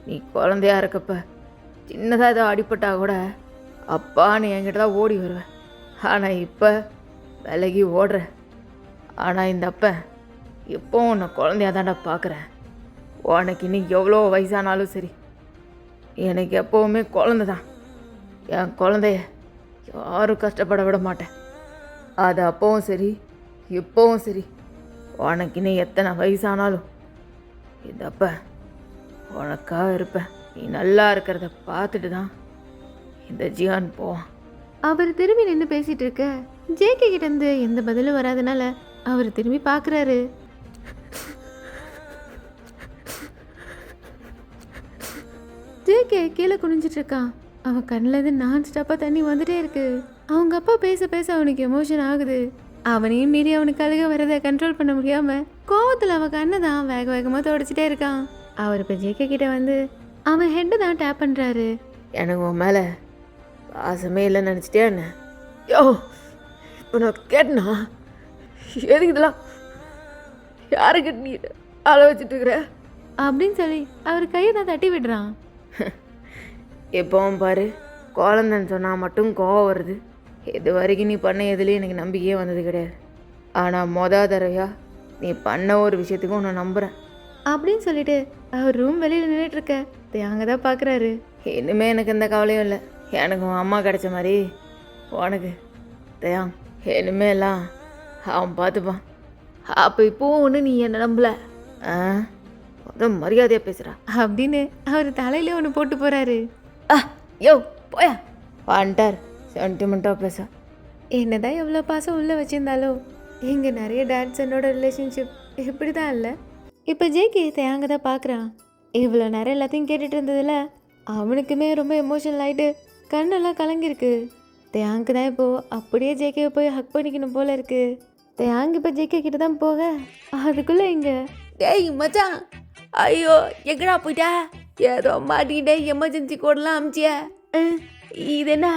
நீ குழந்தையா இருக்கப்ப சின்னதாக ஏதோ அடிப்பட்டா கூட அப்பான்னு என்கிட்ட தான் ஓடி வருவேன். ஆனால் இப்போ விலகி ஓடுற. ஆனால் இந்த அப்பன் இப்போ உன்னை குழந்தையா தான்டா பார்க்குறேன். உனக்கு இன்னைக்கு எவ்வளோ வயசானாலும் சரி எனக்கு எப்போவுமே குழந்தை தான். என் குழந்தைய யாரும் கஷ்டப்பட விட மாட்டேன். அது அப்பவும் சரி இப்போவும் சரி. உனக்கு இன்னும் எத்தனை வயசானாலும் இந்த அப்ப உனக்காக இருப்பேன். நீ நல்லா இருக்கிறத பார்த்துட்டு தான் இந்த ஜியான் போவான். அவர் திரும்பி நின்று பேசிட்டு இருக்க ஜேகே கிட்ட இருந்து எந்த பதிலும் வராதனால அவர் திரும்பி பார்க்குறாரு. ஜேகே கீழே குனிஞ்சிட்டு இருக்கான். அவன் கண்ணில் இருந்து நான் ஸ்டாப்பாக தண்ணி வந்துட்டே இருக்கு. அவங்க அப்பா பேச பேச அவனுக்கு எமோஷன் ஆகுது. அவனையும் மீறி அவனுக்கு அழுக வரதை கண்ட்ரோல் பண்ண முடியாம கோவத்தில் அவன் கண்ணை தான் வேக வேகமாக தொடச்சிட்டே இருக்கான். அவர் இப்போ ஜேகே கிட்ட வந்து அவன் ஹெட்டை தான் டேப் பண்ணுறாரு. எனக்கு உன் மேலே பாசமே இல்லைன்னு நினச்சிட்டே என்ன? யோ, இப்போ நான் கேட்டனா எதுக்கு இதெல்லாம் யாருக்கு நீ ஆள வச்சுட்டு இருக்கிற அப்படின்னு சொல்லி அவர் கையை தான் தட்டி விடுறான். எப்பவும் பாரு, குழந்தைன்னு சொன்னால் மட்டும் கோவம் வருது. இது வரைக்கும் நீ பண்ண எதுலேயும் எனக்கு நம்பிக்கையே வந்தது கிடையாது. ஆனால் தடவையா நீ பண்ண ஒரு விஷயத்துக்கும் உன்னை நம்புகிறேன் அப்படின்னு சொல்லிட்டு அவர் ரூம் வெளியில் நின்றுட்டு இருக்க தேங்க தான் பார்க்குறாரு. இனிமேல் எனக்கு எந்த கவலையும் இல்லை. எனக்கு உன் அம்மா கிடைச்ச மாதிரி உனக்கு தேயாங் இனிமே எல்லாம் அவன் பார்த்துப்பான். அப்போ இப்போவும் ஒன்று நீ என்ன நம்பல? அதான் மரியாதையாக பேசுகிறா அப்படின்னு அவர் தலையில ஒன்று போட்டு போகிறாரு. யோ போயா வந்துட்டார் சென்டிமெண்ட்டாக பேச. என்னதான் எவ்வளோ பாசம் உள்ளே வச்சுருந்தாலும் இங்கே நிறைய டான்ஸனோட ரிலேஷன்ஷிப் இப்படி தான் இல்லை. இப்போ ஜேகே தேங்க தான் பார்க்குறான். இவ்வளோ நேரம் எல்லாத்தையும் கேட்டுட்டு இருந்ததில் அவனுக்குமே ரொம்ப எமோஷனல் ஆகிட்டு கண்ணெல்லாம் கலங்கிருக்கு. தேங்கு தான் இப்போது அப்படியே ஜேகேவை போய் ஹக் பண்ணிக்கணும் போல இருக்கு. தேங்கு இப்போ ஜேகே கிட்ட தான் போக அதுக்குள்ளே இங்கே டேய் மச்சான், ஐயோ எங்கடா போயிட்டா? ஏதோ மாட்டிக்கிட்டே எமர்ஜென்சி கோடெலாம் அமிச்சிய. இது என்ன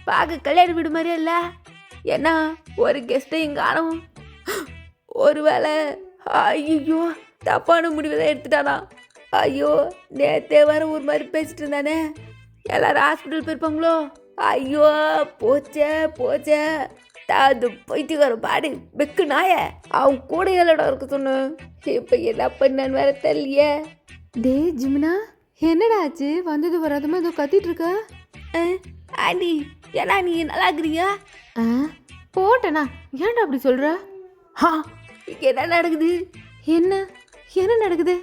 பார்க்க கல்யாண வீடு மாதிரியே இல்லை? என்ன ஒரு கெஸ்ட்டையும் காணும்? ஒருவேளை ஐயோ தப்பான முடிவை தான் எடுத்துட்டானா? ஐயோ நேற்றே வர ஒரு மாதிரி பேசிட்டு இருந்தானே, எல்லாரும் ஹாஸ்பிட்டல் போயிருப்பாங்களோ? ஐயோ போச்சே போச்சே. அது பைத்தியக்கார பாடு வெக்கு நாய அவன் கூட இடம் இருக்க சொன்னேன். இப்போ என்ன பண்ணான்னு வேற தெரியலையே. டே ஜிம்னா, என்னடா ஆச்சு? வந்தது வராதமா ஏதோ கத்திட்டு இருக்கா? ஆண்டி ஏன்னா நீ நல்லா இருக்கிறியா? போட்டேனா? ஏன்டா அப்படி சொல்ற? இங்கே என்ன நடக்குது? என்ன என்ன நடக்குது?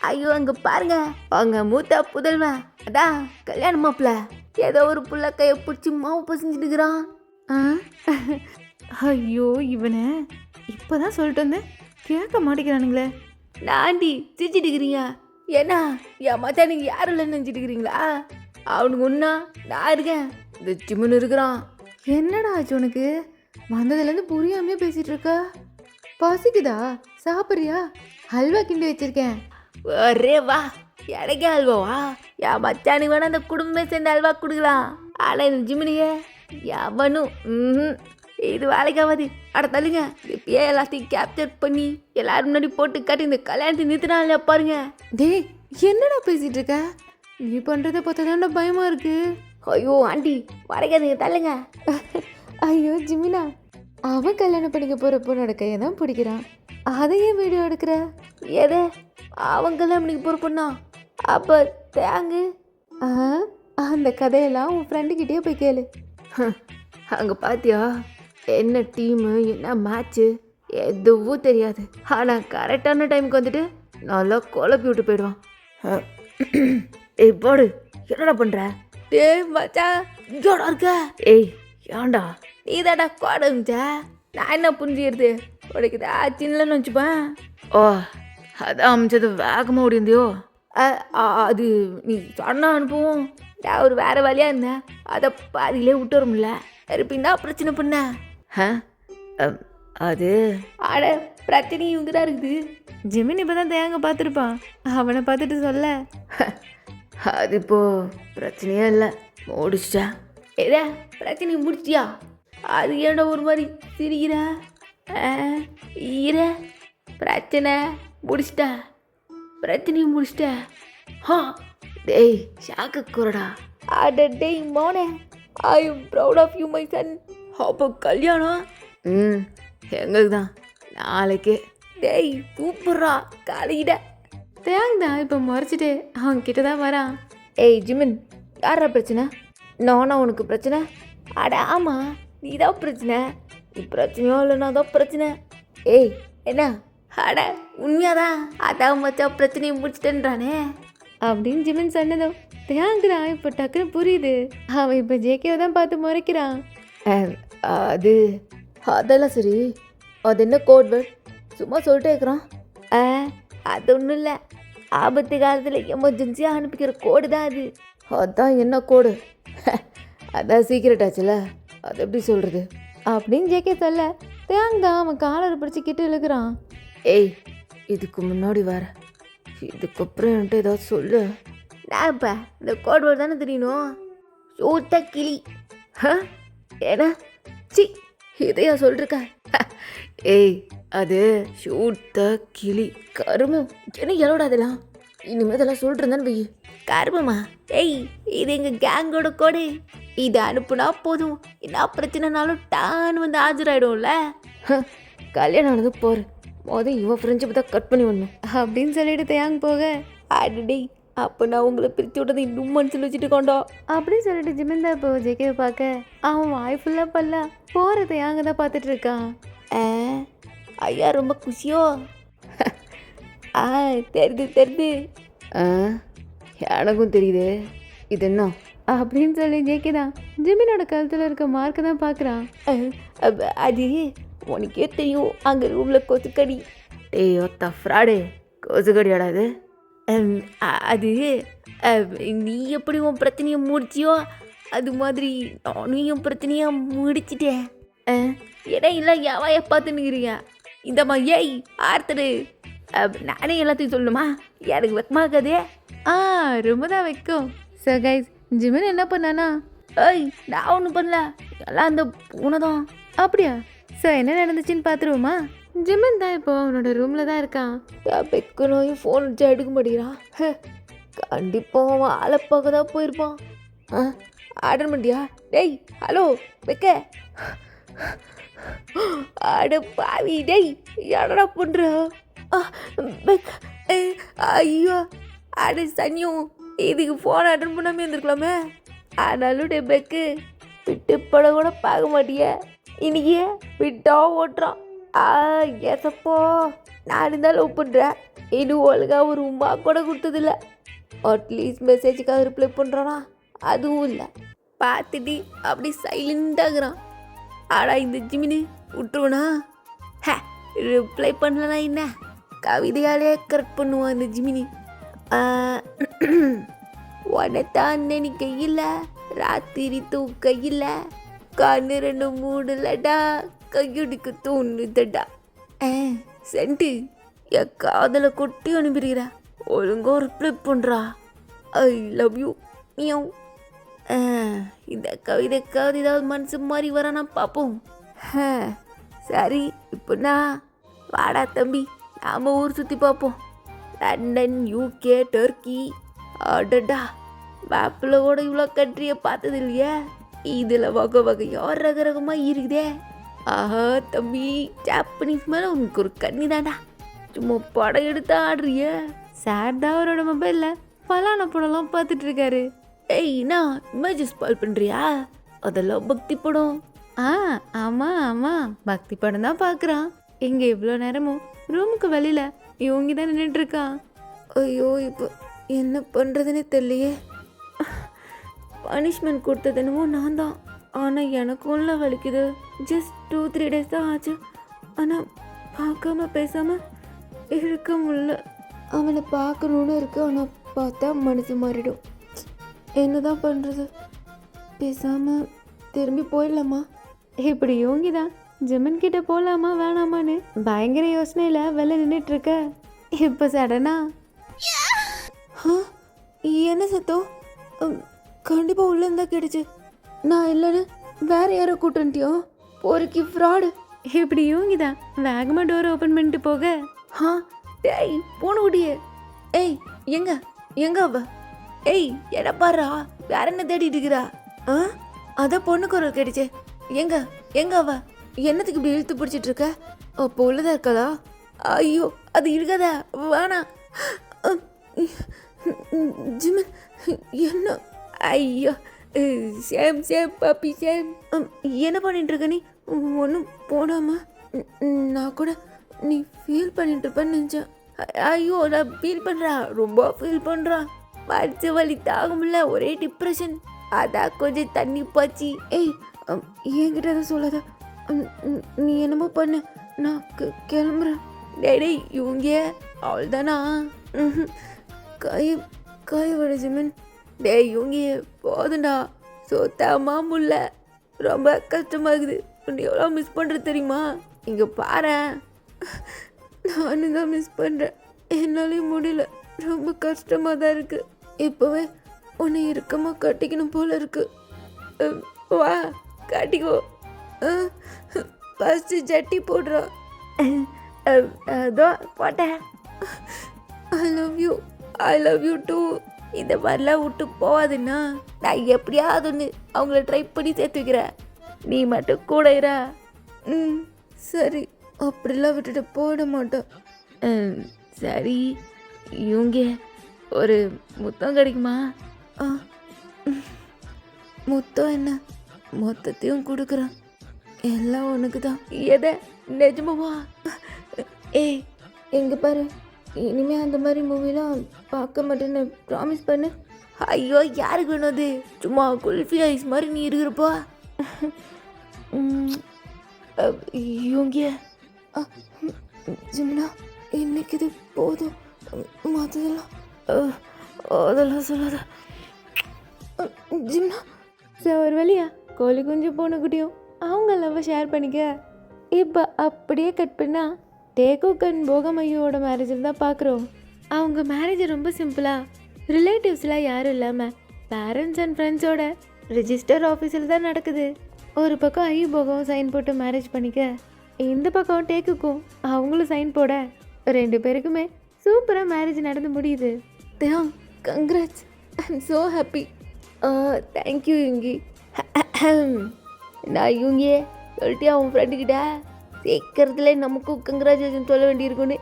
ஐயோ அங்கே பாருங்க, அவங்க மூத்த புதல்வன் அதான் கல்யாண மாப்பிள்ள ஏதோ ஒரு புள்ள கையை பிடிச்சி மாவு பசிஞ்சுட்டு இருக்கிறான். ஐயோ இவனை இப்போதான் சொல்லிட்டு வந்தேன், கேட்க மாட்டேங்கிறானுங்களே. நாண்டி சிரிச்சிட்டு இருக்கிறீங்க? ஏன்னா என் மச்சான் நீங்கள் யாரும் இல்லைன்னு நினச்சிட்டு இருக்கிறீங்களா? அவனுக்கு ஒன்றா நான் இருக்கேன், இந்த ஜிம்முன்னு இருக்கிறான். என்னடா ஆச்சு உனக்கு? வந்ததுலேருந்து புரியாமையே பேசிகிட்டு இருக்கா. பசிக்குதா? சாப்பிட்றியா? ஹல்வா கிண்டி வச்சிருக்கேன். ஒரே வா, எனக்கே அல்வாவா? என் மச்சானுக்கு வேணா அந்த குடும்பமே சேர்ந்து அல்வா கொடுக்கலாம். ஆனால் இந்த ஜிம்மினியே எவனும் இது வேலைக்காவது. அட தள்ளுங்க, இப்பயே எல்லாத்தையும் கேப்சர் பண்ணி எல்லாரும் முன்னாடி போட்டு காட்டி இந்த கல்யாணத்தை நிறுத்தினால பாருங்க. டேய் என்னடா பேசிட்டு இருக்க? நீ பண்ணுறதை பார்த்தா தான்டா பயமா இருக்கு. ஐயோ ஆண்டி வரைக்காதீங்க, தள்ளுங்க. ஐயோ ஜிமினா, அவன் கல்யாணம் பண்ணிக்க போகிற பொண்ணோட கையை தான் பிடிக்கிறான், அதையே வீடியோ எடுக்கிற. ஏதே அவன் கல்யாணம் பண்ணிக்க போகிற பொண்ணா? அப்போ தேங்கு அந்த கதையெல்லாம் உன் ஃப்ரெண்டுக்கிட்டே போய் கேளு. அங்கே பார்த்தியா என்ன டீமு என்ன மேட்ச்சு எதுவும் தெரியாது. ஆனால் கரெக்டான டைமுக்கு வந்துட்டு நல்லா குழப்பி விட்டு போயிடுவான். ஏய் போடு, என்னடா பண்ணுற? டேய் மச்சா இங்கோட இருக்க. ஏய் ஏன்டா நீ தாடா கோடை இருந்துச்சா? நான் என்ன புரிஞ்சுக்கிறது? உனக்கு ஆச்சுன்னு வச்சுப்பேன். ஓ அதான் அமைச்சது வேகமாக ஓடிந்தியோ? அது நீ சொன்ன அனுப்புவோம். நான் ஒரு வேறு வழியாக இருந்தேன், அதை பாதியிலே விட்டு வரும்ல. இருப்பீங்கன்னா பிரச்சனை பண்ண அது ஆட பிரச்சனை இவங்க தான் இருக்குது. ஜிமின் இப்போ தான் தேங்க பார்த்துருப்பான், அவனை பார்த்துட்டு சொல்ல. அது இப்போ பிரச்சனையே இல்லை, முடிச்சிட்டா. ஏதா பிரச்சனையை முடிச்சிட்டியா? அது ஏன்டா ஒரு மாதிரி சிரிக்கிற? ஈர பிரச்சனை முடிச்சிட்டா, பிரச்சனையும் முடிச்சிட்ட. டேய் ஷாக்கு கூறடா. அட டேய் மோனே, I am proud of you my son. அப்போ கல்யாணம் எங்களுக்கு தான் நாளைக்கே. டேய் சூப்பரா காலையிட. தேங் தான் இப்போ முறைச்சிட்டு அவன் கிட்ட தான் வரான். ஏய் ஜிமின், யாரா பிரச்சனை? நானா உனக்கு பிரச்சனை? அட ஆமாம், நீ தான் பிரச்சனை. நீ பிரச்சனையோ இல்லைனா தான் பிரச்சனை. ஏய் என்ன? அட உண்மையாதான், அதான் மச்சான் பிரச்சனையை முடிச்சிட்டேன்றானே அப்படின்னு ஜிமின் சொன்னதும் தேங்கு தான் இப்போ டக்குன்னு புரியுது. அவன் இப்போ ஜேகேவை தான் பார்த்து முறைக்கிறான். அது அதெல்லாம் சரி, அது என்ன கோட் வேர்ட்? சும்மா சொல்லிட்டே இருக்கிறான். அது ஒன்றும் இல்லை, ஆபத்து காலத்தில் எமர்ஜென்சியாக அனுப்பிக்கிற கோடு தான் அது. அதான் என்ன கோடு? அதான் சீக்கிரட் ஆச்சுல, அது எப்படி சொல்கிறது அப்படின்னு ஜேகே சொல்ல தேங்க் தான் அவன் காலரை பிடிச்சி கிட்ட இழுக்கிறான். ஏய் இதுக்கு முன்னாடி வர, இதுக்கப்புறம் என்கிட்ட ஏதாவது சொல்லு. நான் இப்போ இந்த கோட் வேர்டு தானே தெரியணும். சூத்த கிளி. ஏன்னா சி இதையா சொல்லிருக்க? ஏய் அது ஷூட்ட கிளி. கருமம், என்ன எலோட அதெல்லாம்? இனிமேல் இதெல்லாம் சொல்லிட்டு வை. கருமமா? ஏய் இது எங்கள் கேங்கோட கோடு. இதை அனுப்புனா போதும், என்ன பிரச்சனைனாலும் டான்னு வந்து ஆஜராயிடும்ல. கல்யாணம் ஆனது போகிற இவன் ஃப்ரெண்ட்ஷிப் தான் கட் பண்ணி வரணும் அப்படின்னு சொல்லிட்டு தேங்க் போக, அடடே அப்போ நான் உங்களை பிரித்து விட்டது இன்னும் மனசில் வச்சுட்டு கொண்டோம் அப்படின்னு சொல்லிட்டு ஜிமின் தான் இப்போ ஜேகேவை பார்க்க அவன் வாய் ஃபுல்லாக பல்ல போகிற தேங்க தான் பார்த்துட்டு இருக்கான். ஐயா ரொம்ப குஷியோ? தெரியுது. எனக்கும் தெரியுது. இது என்ன அப்படின்னு சொல்லி ஜேகே தான் ஜிமினோட கழுத்தில் இருக்க மார்க்கை தான் பார்க்குறான். அது உனக்கே தெரியும், அங்கே ரூமில் கொசுக்கடி. டேய் ஒத்த ஃப்ராடு, கொசுக்கடியாடா அது? அது நீ எப்படி உன் பிரச்சனையை முடிச்சியோ அது மாதிரி நானும் என் பிரச்சனையை முடிச்சிட்டேன். ஏன்னா இல்லை எவாய பார்த்துன்னுக்கிறீங்க இந்தம்மா. ஏய் ஆர்த்தடு, நானே எல்லாத்தையும் சொல்லணுமா? எனக்கு வெக்கமாக்காதே. ரொம்ப தான் வைக்கும். ஸோ கைஸ், ஜிமின் என்ன பண்ணானா? ஏய் நான் ஒன்றும் பண்ணல, எல்லாம் அந்த பூனை தான். அப்படியா? ஸோ என்ன நடந்துச்சுன்னு பார்த்துருவோமா? ஜிமின் தான் இப்போ அவனோட ரூமில் தான் இருக்கான். பெக்க நோயும் ஃபோன் வச்சு எடுக்க மாட்டேங்கிறான். கண்டிப்பாக அவன் ஆளை பார்க்க தான் போயிருப்பான். ஆர்டர் பண்ணியா? டேய் ஹலோ பெக்க. அட பாவி டேய், என்னடா பண்ணுற? ஐயோ அட சனியும், இதுக்கு ஃபோன் அட்டன் பண்ணாமல் இருந்திருக்கலாமே. ஆனாலும் டே பெக்கு, விட்டு படம் கூட பார்க்க மாட்டிய, இன்னைக்கு விட்டா ஓட்டுறான். எசப்போ, நான் இருந்தாலும் லவ் பண்ணுறேன், இன்னும் ஒழுங்காக ஒரு உமா கூட கொடுத்ததில்ல. At least மெசேஜுக்காக reply பண்ணுறானா? அதுவும் இல்லை. பார்த்துட்டு அப்படி சைலண்டாகிறான். ஆனால் இந்த ஜிமினி விட்டுருவனா? ரிப்ளை பண்ணலனா என்ன, கவிதையாலே கரெக்ட் பண்ணுவான் இந்த ஜிமினி. உனத்தான் நினைக்கையில் ராத்திரி தூக்கையில் கண்ணு ரெண்டு மூடலடா, கையடிக்க தோணுதடா. சென்ட்டு என் காதலை கொட்டி அனுப்பிடுகிற, ஒழுங்கா ரிப்ளை பண்ணுறா. ஐ லவ் யூ மியாவ். இந்த கவிதைக்காவது ஏதாவது மனசு மாதிரி வரானா பார்ப்போம். சரி இப்போ நான் வாடா தம்பி, நாம் ஊர் சுற்றி பார்ப்போம். London, UK, Turkey. அடடா, மேப்பில் கூட இவ்வளோ கண்ட்ரியை பார்த்தது இல்லையே. இதில் வகை வகையாக ரகரகமாக இருக்குதே. ஆஹா தம்பி, ஜாப்பனீஸ் மேலே உனக்கு ஒரு கண்ணி தாண்டா, சும்மா படம் எடுத்து ஆடுறிய. சார் தான் அவரோட மொபைலில் பலான படம்லாம் பார்த்துட்டு இருக்காரு. ஏய் நான் இமேஜஸ் கால் பண்ணுறியா? அதெல்லாம் பக்தி படம். ஆமாம் பக்தி படம் தான் பார்க்குறான். இங்கே இவ்வளோ நேரமும் ரூமுக்கு வெளியில் இவங்க தான் நின்றுட்டுருக்கான். ஐயோ இப்போ என்ன பண்ணுறதுன்னு தெரியலையே. பனிஷ்மெண்ட் கொடுத்தது என்னமோ நான் தான், ஆனால் எனக்கு உள்ள வலிக்குது. ஜஸ்ட் 2-3 days தான் ஆச்சு, ஆனால் பார்க்காம பேசாமல் இருக்க முடியல. அவனை பார்க்கணுன்னு இருக்கு, ஆனால் பார்த்தா மனசு மாறிடும். என்ன தான் பண்ணுறது? பேசாமல் திரும்பி போயிடலாமா? இப்படி யோங்கி தான் ஜிமின் கிட்ட போகலாமா வேணாமான்னு பயங்கர யோசனையில் வெளில நின்றுட்டுருக்க. இப்போ சடனா என்ன சத்தம்? கண்டிப்பாக உள்ளே இருந்தால் கிடைச்சு. நான் இல்லைன்னு வேற யாரோ கூட்டன்ட்டியோ? பொறுக்கி ஃப்ராடு. இப்படி யோங்கி தான் வேகமாக டோர் ஓப்பன் பண்ணிட்டு போக, டேய் போன குடியே. ஏய் எங்க அவ? ஏய் எட பாரா, வேற என்ன தேடிட்டு இருக்கிறா? அதான் பொண்ணு குரல் கேட்டுச்சு. எங்க அவ? என்னத்துக்கு இப்படி இழுத்து பிடிச்சிட்டு இருக்க? அப்போ உள்ளதா இருக்காளா? ஐயோ அது இருக்காதா, வேணாம். ஜிமின் என்ன? ஐயோ சேம் சேம் பாப்பி சேம். என்ன பண்ணிட்டு இருக்க நீ? ஒன்றும் போடாமா? நான் கூட நீ ஃபீல் பண்ணிட்டு இருப்பேன்னு நினச்சேன். ஐயோ நான் ஃபீல் பண்ணுறா, ரொம்ப ஃபீல் பண்ணுறா. மடிச்ச வலி தாங்க முடியல, ஒரே டிப்ரெஷன். அதான் கொஞ்சம் தண்ணி பாய்ச்சி. ஏய் என்கிட்ட எதுவும் சொல்லாத. நீ என்னமோ பண்ணு, நான் கிளம்புறேன். டேய் இவங்க அவள்தானா? கை வடிச்சுமன். டேய் இவங்க போதுண்டா, சுத்தமா முல்ல, ரொம்ப கஷ்டமாகுது. உன்னை எவ்வளோ மிஸ் பண்ணுறது தெரியுமா? இங்கே பாரு, நானும் தான் மிஸ் பண்ணுறேன். என்னாலையும் முடியல, ரொம்ப கஷ்டமாக தான் இருக்குது. இப்போவே உன்னை இறுக்கமாக கட்டிக்கணும் போல இருக்கு. வா கட்டிக்கோ. ஃபஸ்ட்டு ஜட்டி போடுறோம். அதோ போட்டேன். I love you too. இந்த மாதிரிலாம் விட்டு போகாதுன்னா நான் எப்படியாவது ஒன்று அவங்கள ட்ரை பண்ணி சேர்த்து வைக்கிறேன். நீ மட்டும் கூட இரா. சரி, அப்படிலாம் விட்டுட்டு போட மாட்டோம். சரி, இவங்க ஒரு முத்தம் கிடைக்குமா? முத்தம் என்ன, மொத்தத்தையும் கொடுக்குறேன், எல்லாம் உனக்கு தான். எதை நிஜமாவா? ஏய் எங்கே பாரு, இனிமேல் அந்த மாதிரி மூவிலாம் பார்க்க மாட்டேன்னு ப்ராமிஸ் பண்ணு. ஐயோ யாருக்கு வேணும் அது? சும்மா குல்ஃபி ஐஸ் மாதிரி நீ இருக்கிறப்பா. இவங்க ஜிம்னா இன்னைக்கு இது போதும், மற்றதெல்லாம் அதெல்லாம் சொல்லாத. ஜிம்னா ஒரு வழியா கோழி குஞ்சு போன குட்டியும் அவங்க லவ்வை ஷேர் பண்ணிக்க. இப்போ அப்படியே கட் பண்ணா டேகோக் அண்ட் போகமையோட மேரேஜில் தான் பார்க்குறோம். அவங்க மேரேஜ் ரொம்ப சிம்பிளாக, ரிலேட்டிவ்ஸ்லாம் யாரும் இல்லாமல் பேரண்ட்ஸ் அண்ட் ஃப்ரெண்ட்ஸோட ரிஜிஸ்டர் ஆஃபீஸில் தான் நடக்குது. ஒரு பக்கம் ஐயோ போகவும் சைன் போட்டு மேரேஜ் பண்ணிக்க, இந்த பக்கம் டேக்குக்கும் அவங்களும் சைன் போட 2 பேருக்குமே சூப்பராக மேரேஜ் நடந்து முடியுது. Dev congrats, I am so happy. Thank you யுங்கி. நான் யுங்கியே சொல்லிட்டு அவன் ஃப்ரெண்டுக்கிட்ட சீக்கிரத்துல நமக்கும் கங்க்ராச்சுலேஷன் சொல்ல வேண்டியிருக்குன்னு.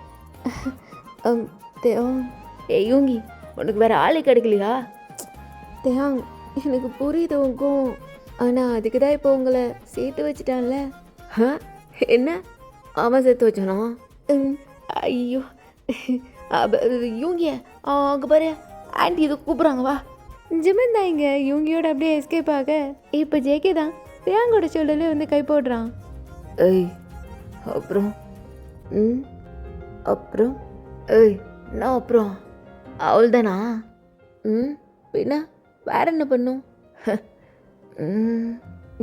தேவ் ஏய் யுங்கி, உனக்கு வேறு ஆளே கிடைக்கலையா? தேவ் எனக்கு புரியுது உங்களுக்கும், ஆனால் அதுக்கு தான் இப்போ உங்களை சேர்த்து வச்சுட்டான்ல. என்ன அவன் சேர்த்து வச்சானா? ஐயோ யூங்கிய அங்கே பாரு, ஆண்டி இதை கூப்பிட்றாங்க வா. ஜிமன் தான் இங்கே யூங்கியோட அப்படியே எஸ்கேப் ஆக இப்போ ஜேகே தான் தேங்கோட ஷோல்டர்லேயே வந்து கை போடுறான். ஏய் அப்புறம் அப்புறம் ஏய் நான் அப்புறம் அவள் தானா? பின்ன வேற என்ன பண்ணும்?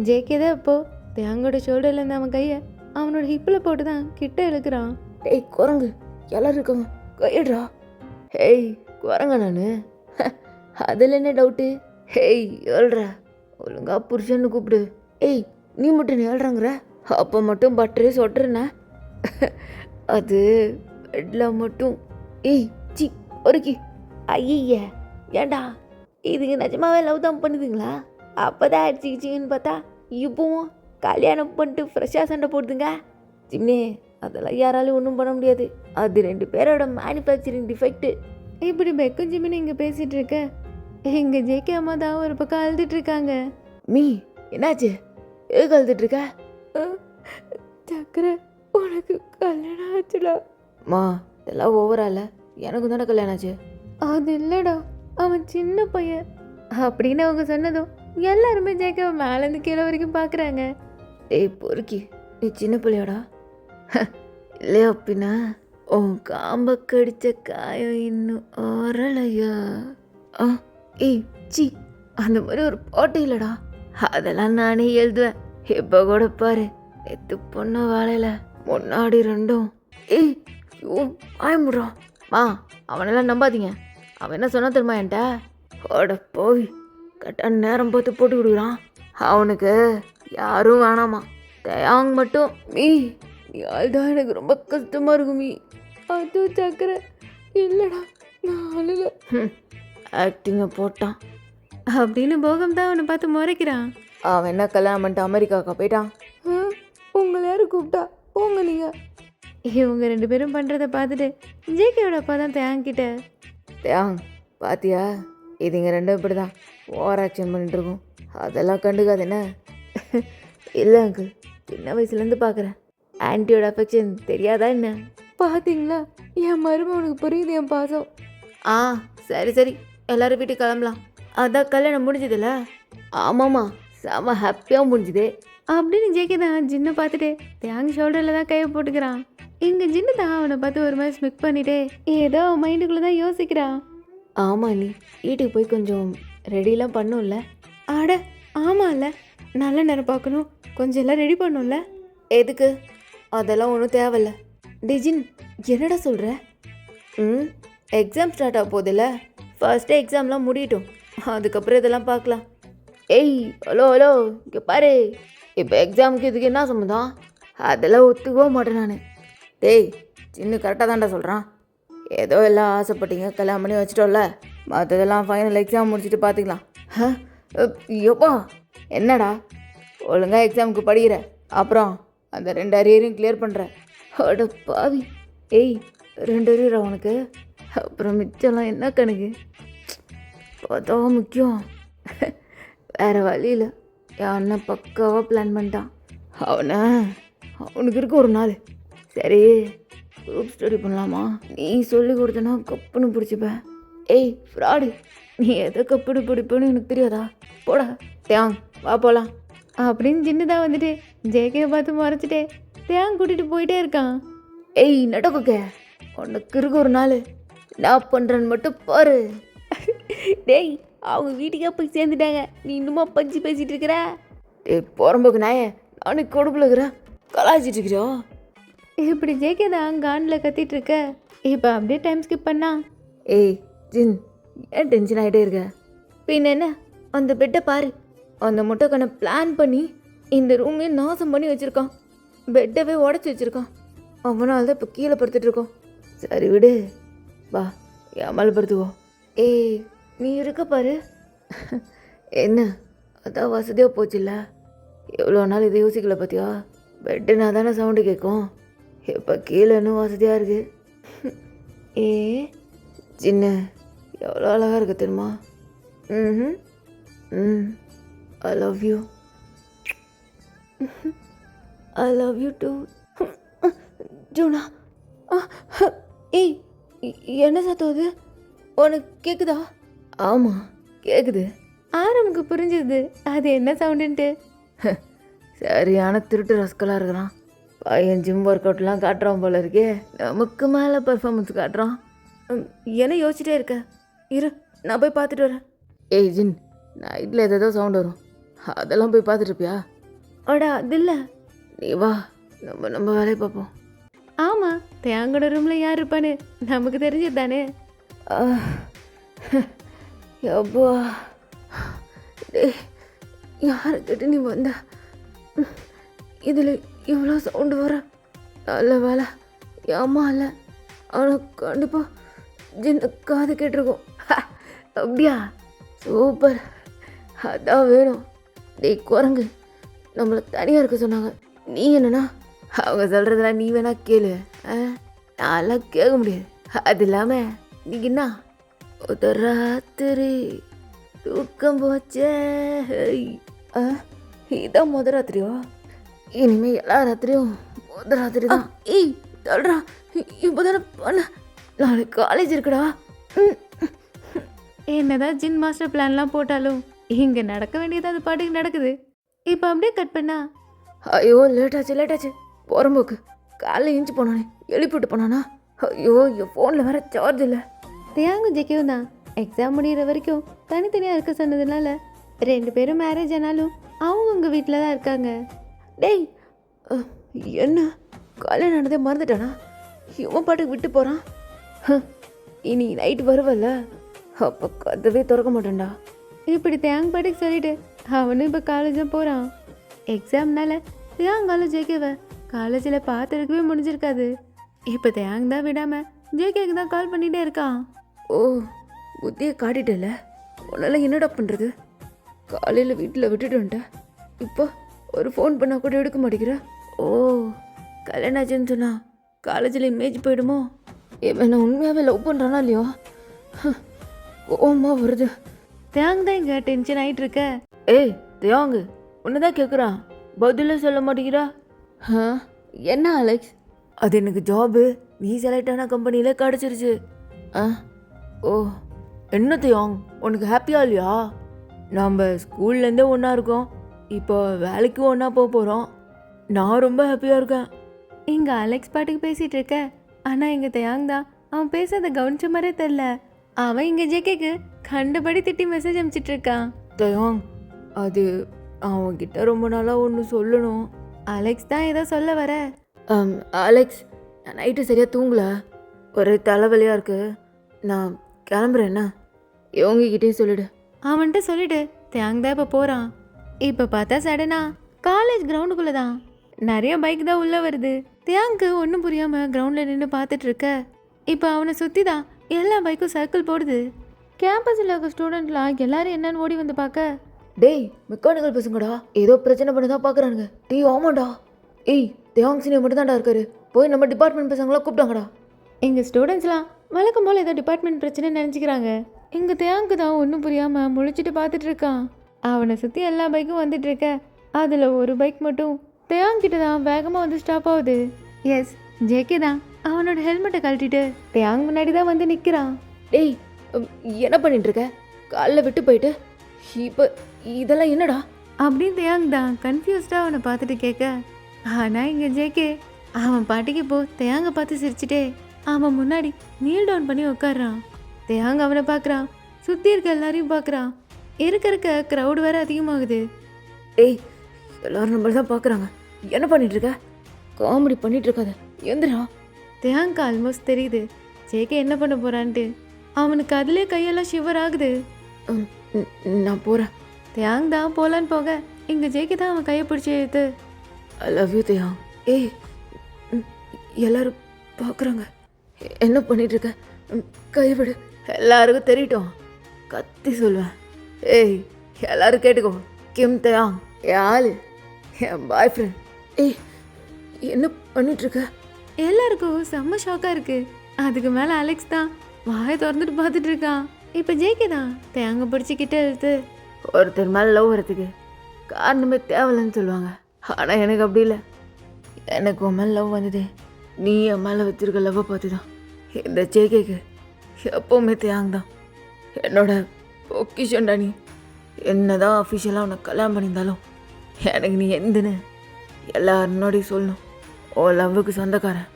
ஜேகே தான் இப்போ தேங்கோட ஷோல்டர்லேருந்து அவன் கையை அவனோட ஹிப்பில் போட்டு தான் கிட்ட இழுக்கிறான். ஏய் குரங்கு எல்லாரும் இருக்காங்க, கையிடுறா. ஹேய் குரங்க நான், அதில் என்ன டவுட்டு? ஹேய் ஏழ்றா, ஒழுங்கா புருஷன்னு கூப்பிடு. ஏய் நீ மட்டும் நீ ஏழ்றாங்கிற, அப்போ மட்டும் பட்டரு சொட்டுறேண்ணா. அது பெட்டில் மட்டும். ஏய் சி ஒருக்கி. ஐய ஏண்டா இதுங்க நிஜமாவே லவ் தான் பண்ணுதுங்களா? அப்போ தான் அடிச்சிக்கிச்சிங்கன்னு பார்த்தா இப்போவும் கல்யாணம் பண்ணிட்டு ஃப்ரெஷ்ஷாக சண்டை போடுதுங்க. ஜிம்னே அதெல்லாம் யாராலும் ஒன்றும் பண்ண முடியாது, அது 2 பேரோட மேனுஃபேக்சரிங் டிஃபெக்ட்டு. இப்படி பெக்கும் ஜிம்னு இங்கே பேசிகிட்டு இருக்க, எங்கள் ஜேகே அம்மா தான் ஒரு பக்கம் அழுதுட்டு இருக்காங்க. மீ என்னாச்சு, எதுக்கு அழுதுட்டு இருக்க? சக்கரை உனக்கு கல்யாணம் ஆச்சுடா. மா இதெல்லாம் ஓவரால, எனக்கு தானே கல்யாணம் ஆச்சு. அது இல்லைடா, அவன் சின்ன பையன் அப்படின்னு அவங்க சொன்னதும் எல்லாருமே ஜேகேவை மேலேருந்து கீழே வரைக்கும் பார்க்குறாங்க. ஏய் பொறுக்கி, நீ சின்ன பிள்ளையாடா? இல்லையா அப்படின்னா உன் காம்ப கடிச்ச காயம் இன்னும் ஆறலையா? ஏய் சி, அந்த மாதிரி ஒரு பாட்டு இல்லைடா, அதெல்லாம் நானே எழுதுவேன். இப்போ கூட பாரு, எத்து பொண்ண வாழையில முன்னாடி 2ம். ஏய் யோ ஆயமுடுறான். மா அவனெல்லாம் நம்பாதீங்க, அவன் என்ன சொன்னா தெரியுமா என்கிட்ட? ஓட போய் கரெக்டான நேரம் பார்த்து போட்டு கொடுக்குறான். அவனுக்கு யாரும் வேணாமா, தயாங் மட்டும். மீ யால் தான் எனக்கு ரொம்ப கஷ்டமாக இருக்கும் மீ. அது சக்கரை இல்லைடா, நான் அழுல. ஆக்டிங்கை போட்டான் அப்படின்னு போகம் தான் அவனை பார்த்து முறைக்கிறான். அவன் என்ன கல்யாணம் பண்ணிட்டு அமெரிக்காவுக்கா போயிட்டான். உங்களை யாரும் கூப்பிட்டா போங்க நீங்கள். இவங்க 2 பேரும் பண்ணுறதை பார்த்துட்டு ஜேகேயோட அப்பா தான் தேங்கிட்ட. தேங் பாத்தியா, இதுங்க 2 இப்படி தான் ஓவர் ஆக்ஷன் பண்ணிட்டு இருக்கோம். அதெல்லாம் கண்டுக்காது என்ன? இல்லை அங்கிள், சின்ன வயசுலேருந்து பார்க்குறேன். ஆன்ட்டியோட அஃபெக்ஷன் தெரியாதா என்ன? பார்த்தீங்களா, என் மருமகனுக்கு புரியுது என் பாசம். ஆ சரி சரி, எல்லாரும் வீட்டுக்கு கிளம்பலாம். அதான் கல்யாணம் முடிஞ்சதில்ல? ஆமாம்மா, செம ஹாப்பியாக முடிஞ்சுது. அப்படின்னு ஜேகே தான் ஜின்னை பார்த்துட்டு தேங்க் ஷோல்டரில் தான் கையை போட்டுக்கிறான். இங்கே ஜின்னு தான் அவனை பார்த்து ஒரு மாதிரி ஸ்மிக் பண்ணிட்டு ஏதோ அவன் மைண்டுக்குள்ளே தான் யோசிக்கிறான். ஆமாம், நீ வீட்டுக்கு போய் கொஞ்சம் ரெடிலாம் பண்ணும்ல? ஆட ஆமாம்ல, நல்ல நேரம் பார்க்கணும், கொஞ்சம் எல்லாம் ரெடி பண்ணும்ல. எதுக்கு? அதெல்லாம் ஒன்றும் தேவையில்ல. டிஜின், என்னடா சொல்கிற? எக்ஸாம் ஸ்டார்ட் ஆக போதில்ல, ஃபர்ஸ்ட்டு எக்ஸாம்லாம் முடியட்டும், அதுக்கப்புறம் இதெல்லாம் பார்க்கலாம். ஏய் ஹலோ ஹலோ, இங்கே பாரு, இப்போ எக்ஸாமுக்கு இதுக்கு என்ன சம்மந்தம்? அதெல்லாம் ஒத்துக்கவே மாட்டேன் நான். டேய், சின்ன கரெக்டாக தான்டா சொல்கிறான். ஏதோ எல்லாம் ஆசைப்பட்டீங்க, கல்யாணம் பண்ணி வச்சிட்டோம்ல, மற்றதெல்லாம் ஃபைனல் எக்ஸாம் முடிச்சுட்டு பார்த்துக்கலாம். எப்பா என்னடா, ஒழுங்காக எக்ஸாமுக்கு படிக்கிற, அப்புறம் அந்த 2 அரியரையும் கிளியர் பண்ணுற. அட பாவி, ஏய் 2 அரியரா உனக்கு? அப்புறம் மிச்சம்லாம் என்ன கணக்கு? அதான் முக்கியம். வேறு வழியில் என் அண்ணன் பக்காவாக பிளான் பண்ணிட்டான். அவனுக்கு இருக்க ஒரு நாள். சரி, குரூப் ஸ்டடி பண்ணலாமா? நீ சொல்லி கொடுத்தனா கப்புன்னு பிடிச்சிப்பேன். ஏய் ஃப்ராடு, நீ எதை கப்புன்னு பிடிப்பேன்னு எனக்கு தெரியாதா? போடா தேங், வா போகலாம் அப்படின்னு ஜின்னு தான் வந்துட்டு ஜேகே பார்த்து மறைச்சிட்டே தேங் கூட்டிகிட்டு போயிட்டே இருக்கான். ஏய் நடக்குக்க, உனக்கு இருக்க ஒரு நாள், நான் பண்ணுறேன்னு மட்டும் பாரு. டேய், அவங்க வீட்டுக்கே போய் சேர்ந்துட்டாங்க, நீ இன்னுமா பஞ்சு பேசிகிட்டு இருக்கிற? ஏய் புறம்போக்கு நாயே, நானே கொடுப்பில் இருக்கிறேன், கலாய்ச்சிட்டு இருக்கிறியோ? இப்படி ஜேகே தான் கானில் கத்திட்டு இருக்க. இப்போ அப்படியே டைம் ஸ்கிப் பண்ணா. ஏய் ஜின், ஏன் டென்ஷன் ஆகிட்டே இருக்க? பின்ன என்ன, அந்த பெட்டை பாரு, அந்த முட்டைக்கண்ணை பிளான் பண்ணி இந்த ரூமே நாசம் பண்ணி வச்சுருக்கான், பெட்டவே உடச்சி வச்சுருக்கான். அவனால் தான் இப்போ கீழே படுத்துட்ருக்கோம். சரி விடு, வா என் மேலே படுத்துவோம். ஏய் நீ இருக்க பாரு. என்ன அதான் வசதியாக போச்சுல்ல, எவ்வளோ நாள் இதை யோசிக்கல பார்த்தியா? பெட்டுனா தானே சவுண்டு கேட்கும், இப்போ கீழே இன்னும் வசதியாக இருக்குது. ஏ சின்ன, எவ்வளோ அழகாக இருக்கு தெரியுமா? I love you. I love you too. ஜூனா, ஏய் என்ன சத்தம் அது? உனக்கு கேட்குதா? ஆமாம் கேட்குது. ஆரம்புக்கு புரிஞ்சுது அது என்ன சவுண்டுன்ட்டு. சரியான திருட்டு ரஸ்கலாக இருக்கிறான் பையன். ஜிம் ஒர்க் அவுட்லாம் காட்டுறான் போல இருக்கே, நமக்கு மேலே பர்ஃபார்மன்ஸ் காட்டுறான். என்ன யோசிச்சிட்டே இருக்க? இரு, நான் போய் பார்த்துட்டு வரேன். ஏய் ஜின், நைட்டில் ஏதோ சவுண்ட் வரும், அதெல்லாம் போய் பார்த்துட்ருப்பியா? அடா அது இல்லை, நீ வா, நம்ம வேலையை பார்ப்போம். ஆமாம், தேங்கோட ரூமில் யார் இருப்பான்னு நமக்கு தெரிஞ்சது தானே. எப்பா டேய், யாருக்கிட்ட நீ வந்த? இதில் இவ்வளோ சவுண்டு வர? நல்ல வேலை ஏமா இல்லை, ஆனால் கண்டிப்பாக ஜின்ன காது கேட்டிருக்கோம். அப்படியா? சூப்பர், அதான் வேணும். டேய் குரங்கு, நம்மளை தனியாக இருக்க சொன்னாங்க, நீ என்னன்னா அவங்க சொல்கிறதெல்லாம் நீ வேணா கேளு. நான்லாம் கேட்க முடியாது. அது இல்லாமல் நீ என்ன ஒரு ராத்திரி தூக்கம் போச்சே, இதான் முத ராத்திரியோ? இனிமேல் எல்லா ராத்திரியும் முத ராத்திரி தான். ஏய் தல்றா, இப்போ தானே பண்ண, நாளைக்கு காலேஜ் இருக்குடா. என்னதான் ஜின் மாஸ்டர் பிளான்லாம் போட்டாலும் இங்கே நடக்க வேண்டியது அது பாட்டுக்கு நடக்குது. இப்போ அப்படியே கட் பண்ணா. ஐயோ லேட்டாச்சு. புறம்போக்கு காலைல இஞ்சி போனானே, எழுப்பிட்டு போனானா? ஐயோ என் ஃபோனில் வேற சார்ஜ் இல்லை. தியாங்கும் ஜெக்கியும் தான் எக்ஸாம் முடிகிற வரைக்கும் தனித்தனியாக இருக்க சொன்னதுனால 2 பேரும் மேரேஜ் ஆனாலும் அவங்கவுங்க வீட்டில் தான் இருக்காங்க. டேய் என்ன கல்யாணம் ஆனதே மறந்துட்டானா? இவன் பாட்டுக்கு விட்டு போகிறான். இனி நைட்டு வருவல்ல, அப்போ கதவே திறக்க மாட்டேன்டா. இப்படி தேங் பாட்டுக்கு சொல்லிட்டு அவனும் இப்போ காலேஜ் தான் போகிறான். எக்ஸாம்னால தேங்காலும் ஜெயிக்கவ காலேஜில் பார்த்துருக்கவே முடிஞ்சிருக்காது. இப்போ தேங் தான் விடாமல் ஜேகேக்கு தான் கால் பண்ணிகிட்டே இருக்கான். ஓ புத்தியை காட்டிட்டல, உன்னால் என்னடா பண்ணுறது? காலையில் வீட்டில் விட்டுட்டு வந்துட்டேன், இப்போ ஒரு ஃபோன் பண்ணால் கூட எடுக்க மாட்டேங்கிற. ஓ கல்யாணம் ஆச்சுன்னு சொன்னா காலேஜில் இமேஜ் போயிடுமோ? இவன் நான் உண்மையாகவே லவ் பண்ணுறானா இல்லையோ? ஓமா வருது. தேங் தான் இங்கே டென்ஷன் ஆகிட்டு இருக்க. ஏய் தியாங்கு உன்னதான் கேட்குறான், பதிலே சொல்ல மாட்டேங்கிறா. என்ன அலெக்ஸ்? அது எனக்கு ஜாபு நீ செலக்ட் ஆன கம்பெனியில் கிடச்சிருச்சு. ஓ என்ன தியாங், உனக்கு ஹாப்பியா இல்லையா? நம்ம ஸ்கூல்லேருந்தே ஒன்றா இருக்கோம், இப்போ வேலைக்கு ஒன்றா போக போகிறோம். நான் ரொம்ப ஹாப்பியாக இருக்கேன். இங்கே அலெக்ஸ் பாட்டுக்கு பேசிகிட்டு இருக்க, ஆனால் இங்கே தயாங் தான் அவன் பேசாத கவனிச்ச மாதிரியே தெரில. அவன் இங்கே ஜேகேக்கு கண்டபடி திட்டி மெசேஜ் அனுப்பிச்சிட்டு இருக்கான். தயாங் அது அவன்கிட்ட ரொம்ப நாளாக ஒன்று சொல்லணும். அலெக்ஸ் தான் ஏதோ சொல்ல வர. அலெக்ஸ் நான் நைட்டு சரியாக தூங்கல, ஒரே தலைவலியாக இருக்கு, நான் கிளம்புறேன்னா இவங்ககிட்டயும் சொல்லிடு. அவன்கிட்ட சொல்லிடு. தயாங் தான் இப்போ போகிறான். இப்போ பார்த்தா சடனா காலேஜ் கிரவுண்டுக்குள்ளே தான் நிறைய பைக் தான் உள்ளே வருது. தியாங்க்கு ஒன்றும் புரியாமல் கிரவுண்டில் நின்று பார்த்துட்டு இருக்க. இப்போ அவனை சுற்றி தான் எல்லா பைக்கும் சர்க்கிள் போடுது. கேம்பஸில் இருக்க ஸ்டூடெண்ட்லாம் எல்லாரும் என்னன்னு ஓடி வந்து பார்க்க, டேய் மெக்கானிக்கல் பசங்கடா ஏதோ பிரச்சனை பண்ணி தான் பார்க்குறானுங்க. டேய் ஆமாண்டா, ஏய் தியாங் சீனியர் மட்டும் தான்டா இருக்காரு, போய் நம்ம டிபார்ட்மெண்ட் பசங்களாம் கூப்பிட்டாங்கடா. எங்கள் ஸ்டூடெண்ட்ஸ்லாம் வழக்கம் போல் ஏதோ டிபார்ட்மெண்ட் பிரச்சனை நினச்சிக்கிறாங்க. இங்கே தியாங்க்கு தான் ஒன்றும் புரியாமல் முழிச்சிட்டு பார்த்துட்டு இருக்கான். அவனை சுற்றி எல்லா பைக்கும் வந்துட்டு இருக்க. அதில் ஒரு பைக் மட்டும் தியாங்கிட்ட தான் வேகமாக வந்து ஸ்டாப் ஆகுது. எஸ் ஜேகே தான் அவனோட ஹெல்மெட்டை கழட்டிட்டு தியாங் முன்னாடி தான் வந்து நிற்கிறான். டேய் என்ன பண்ணிட்டு இருக்க, காலில் விட்டு போயிட்டு இப்போ இதெல்லாம் என்னடா அப்படின்னு தியாங் தான் கன்ஃபியூஸ்டாக அவனை பார்த்துட்டு கேட்க. ஆனால் இங்கே ஜேகே அவன் பாட்டிக்கு போ தியாங்க பார்த்து சிரிச்சிட்டே அவன் முன்னாடி நீல் டவுன் பண்ணி உட்காடுறான். தியாங் அவனை பார்க்குறான், சுற்றி இருக்க எல்லாரையும் பார்க்குறான். இருக்க க்ரௌடு வேற அதிகமாகுது. ஏய் எல்லாரும் நம்மள தான் பார்க்குறாங்க, என்ன பண்ணிட்டு இருக்க, காமெடி பண்ணிட்டு இருக்காத எந்திரா. தியாங்க்கு ஆல்மோஸ்ட் தெரியுது ஜேகே என்ன பண்ண போறான்ட்டு. அவனுக்கு அதிலே கையெல்லாம் ஷிவர் ஆகுது. நான் போகிறேன். தியாங் தான் போலான்னு போக இங்கே ஜேகே தான் அவன் கையை பிடிச்சி எழுத்து. ஐ லவ் யூ தியாங். ஏய் எல்லாரும் பார்க்குறாங்க, என்ன பண்ணிட்டு இருக்க, கைவிடு, எல்லாருக்கும் தெரியட்டும், கத்தி சொல்லுவேன். ஏய் எல்லாரும் கேட்டுக்கோ, கிம் தியாங் என் ஆளு, என் பாய் ஃப்ரெண்ட். ஏய் என்ன பண்ணிட்டு இருக்க? எல்லாருக்கும் செம்ம ஷாக்காக இருக்கு. அதுக்கு மேலே அலெக்ஸ் தான் வாயை திறந்துட்டு பார்த்துட்டு இருக்கான். இப்போ ஜேகே தான் தேங்க பிடிச்சிக்கிட்டே இழுத்து. ஒருத்தர் மேலே லவ் வரத்துக்கு காரணமே தேவையில்லைன்னு சொல்லுவாங்க, ஆனால் எனக்கு அப்படி இல்லை. எனக்கு உன் மேலே லவ் வந்தது நீ என் மேலே வச்சிருக்க லவ்வை பார்த்து தான். இந்த ஜேகேக்கு எப்போவுமே தியாங் தான் என்னோட பொக்கிஷன்டா. நீ என்னதான் அஃபிஷியலாக உனக்கு கல்யாணம் பண்ணியிருந்தாலும் எனக்கு நீ எந்தன்னு எல்லாருன்னோடையும் சொல்லணும். ஓ லவ்வுக்கு சொந்தக்காரன்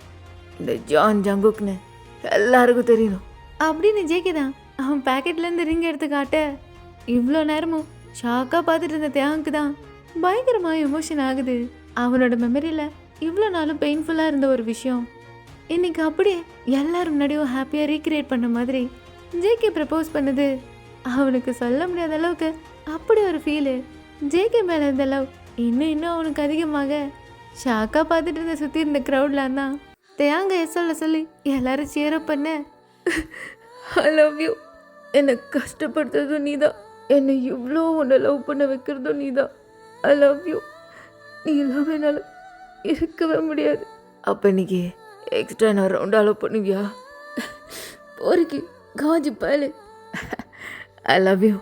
இந்த ஜான் ஜங்குக்னு எல்லாருக்கும் தெரியணும் அப்படின்னு ஜேகே தான் அவன் பேக்கெட்லேருந்து ரிங் எடுத்து காட்ட. இவ்வளோ நேரமும் ஷாக்காக பார்த்துட்டு இருந்த தியாங்க்கு தான் பயங்கரமாக எமோஷன் ஆகுது. அவனோட மெமரியில் இவ்வளோ நாளும் பெயின்ஃபுல்லாக இருந்த ஒரு விஷயம் இன்னைக்கு அப்படியே எல்லாரும் முன்னாடியும் ஹாப்பியாக ரீக்ரியேட் பண்ண மாதிரி ஜேகே ப்ரப்போஸ் பண்ணுது. அவனுக்கு சொல்ல முடியாத அளவுக்கு அப்படி ஒரு ஃபீலு. ஜேகே மேலே இருந்த லவ் இன்னும் அவனுக்கு அதிகமாக. ஷாக்காக பார்த்துட்டு இருந்த சுற்றி இருந்த க்ரௌட்லாம் தான் தேங்க சொல்ல சொல்லி எல்லாரும் சேரப் பண்ண. ஐ லவ் யூ. என்னை கஷ்டப்படுத்துறதும் நீ தான், என்னை இவ்வளோ உன்னை லவ் பண்ண வைக்கிறதும் நீ தான். ஐ லவ் யூ. நீ இல்லாமல் என்னால் இருக்கவே முடியாது. அப்போ இன்னைக்கு எக்ஸ்ட்ரா நான் ரவுண்ட் அலோவ் பண்ணுவியா? போருக்கு காஞ்சி பாலு. I love you.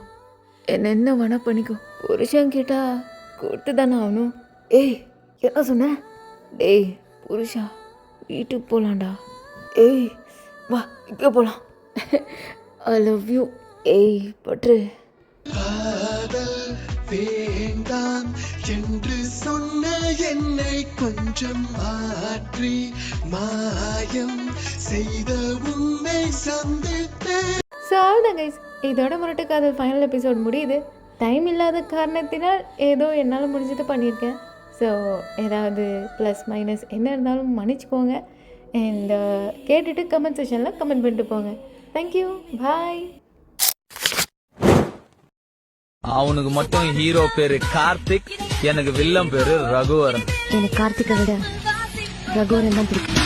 என்ன வேணா பண்ணிக்கோ. புருஷன் கேட்டா கூட்டு தானே ஆகணும். ஏய் என்ன சொன்ன? டேய் புருஷா வீட்டுக்கு போகலாண்டா. ஏய் வா இங்கே போகலாம். ஐ லவ் யூ. ஏய் பற்று. காதல் வேண்டாம் என்று சொன்ன என்னை கொஞ்சம் மாற்றி மாயம் செய்த உன்னை சந்தித்தேன். ஸோ அவ்வளோதான் கைஸ், இதோட முரட்டு காதல் ஃபைனல் எபிசோட் முடியுது. டைம் இல்லாத காரணத்தினால் ஏதோ என்னால் முடிஞ்சது பண்ணியிருக்கேன். ஸோ ஏதாவது ப்ளஸ் மைனஸ் என்ன இருந்தாலும் மன்னிச்சுக்கோங்க. அண்ட் கேட்டுட்டு கமெண்ட் செஷனில் கமெண்ட் பண்ணிட்டு போங்க. தேங்க்யூ, பாய். அவனுக்கு மட்டும் ஹீரோ பேரு கார்த்திக், எனக்கு வில்லம் பேரு ரகுவரன். எனக்கு கார்த்திகை விட ரகுவரன் தான் பிடிக்கும்.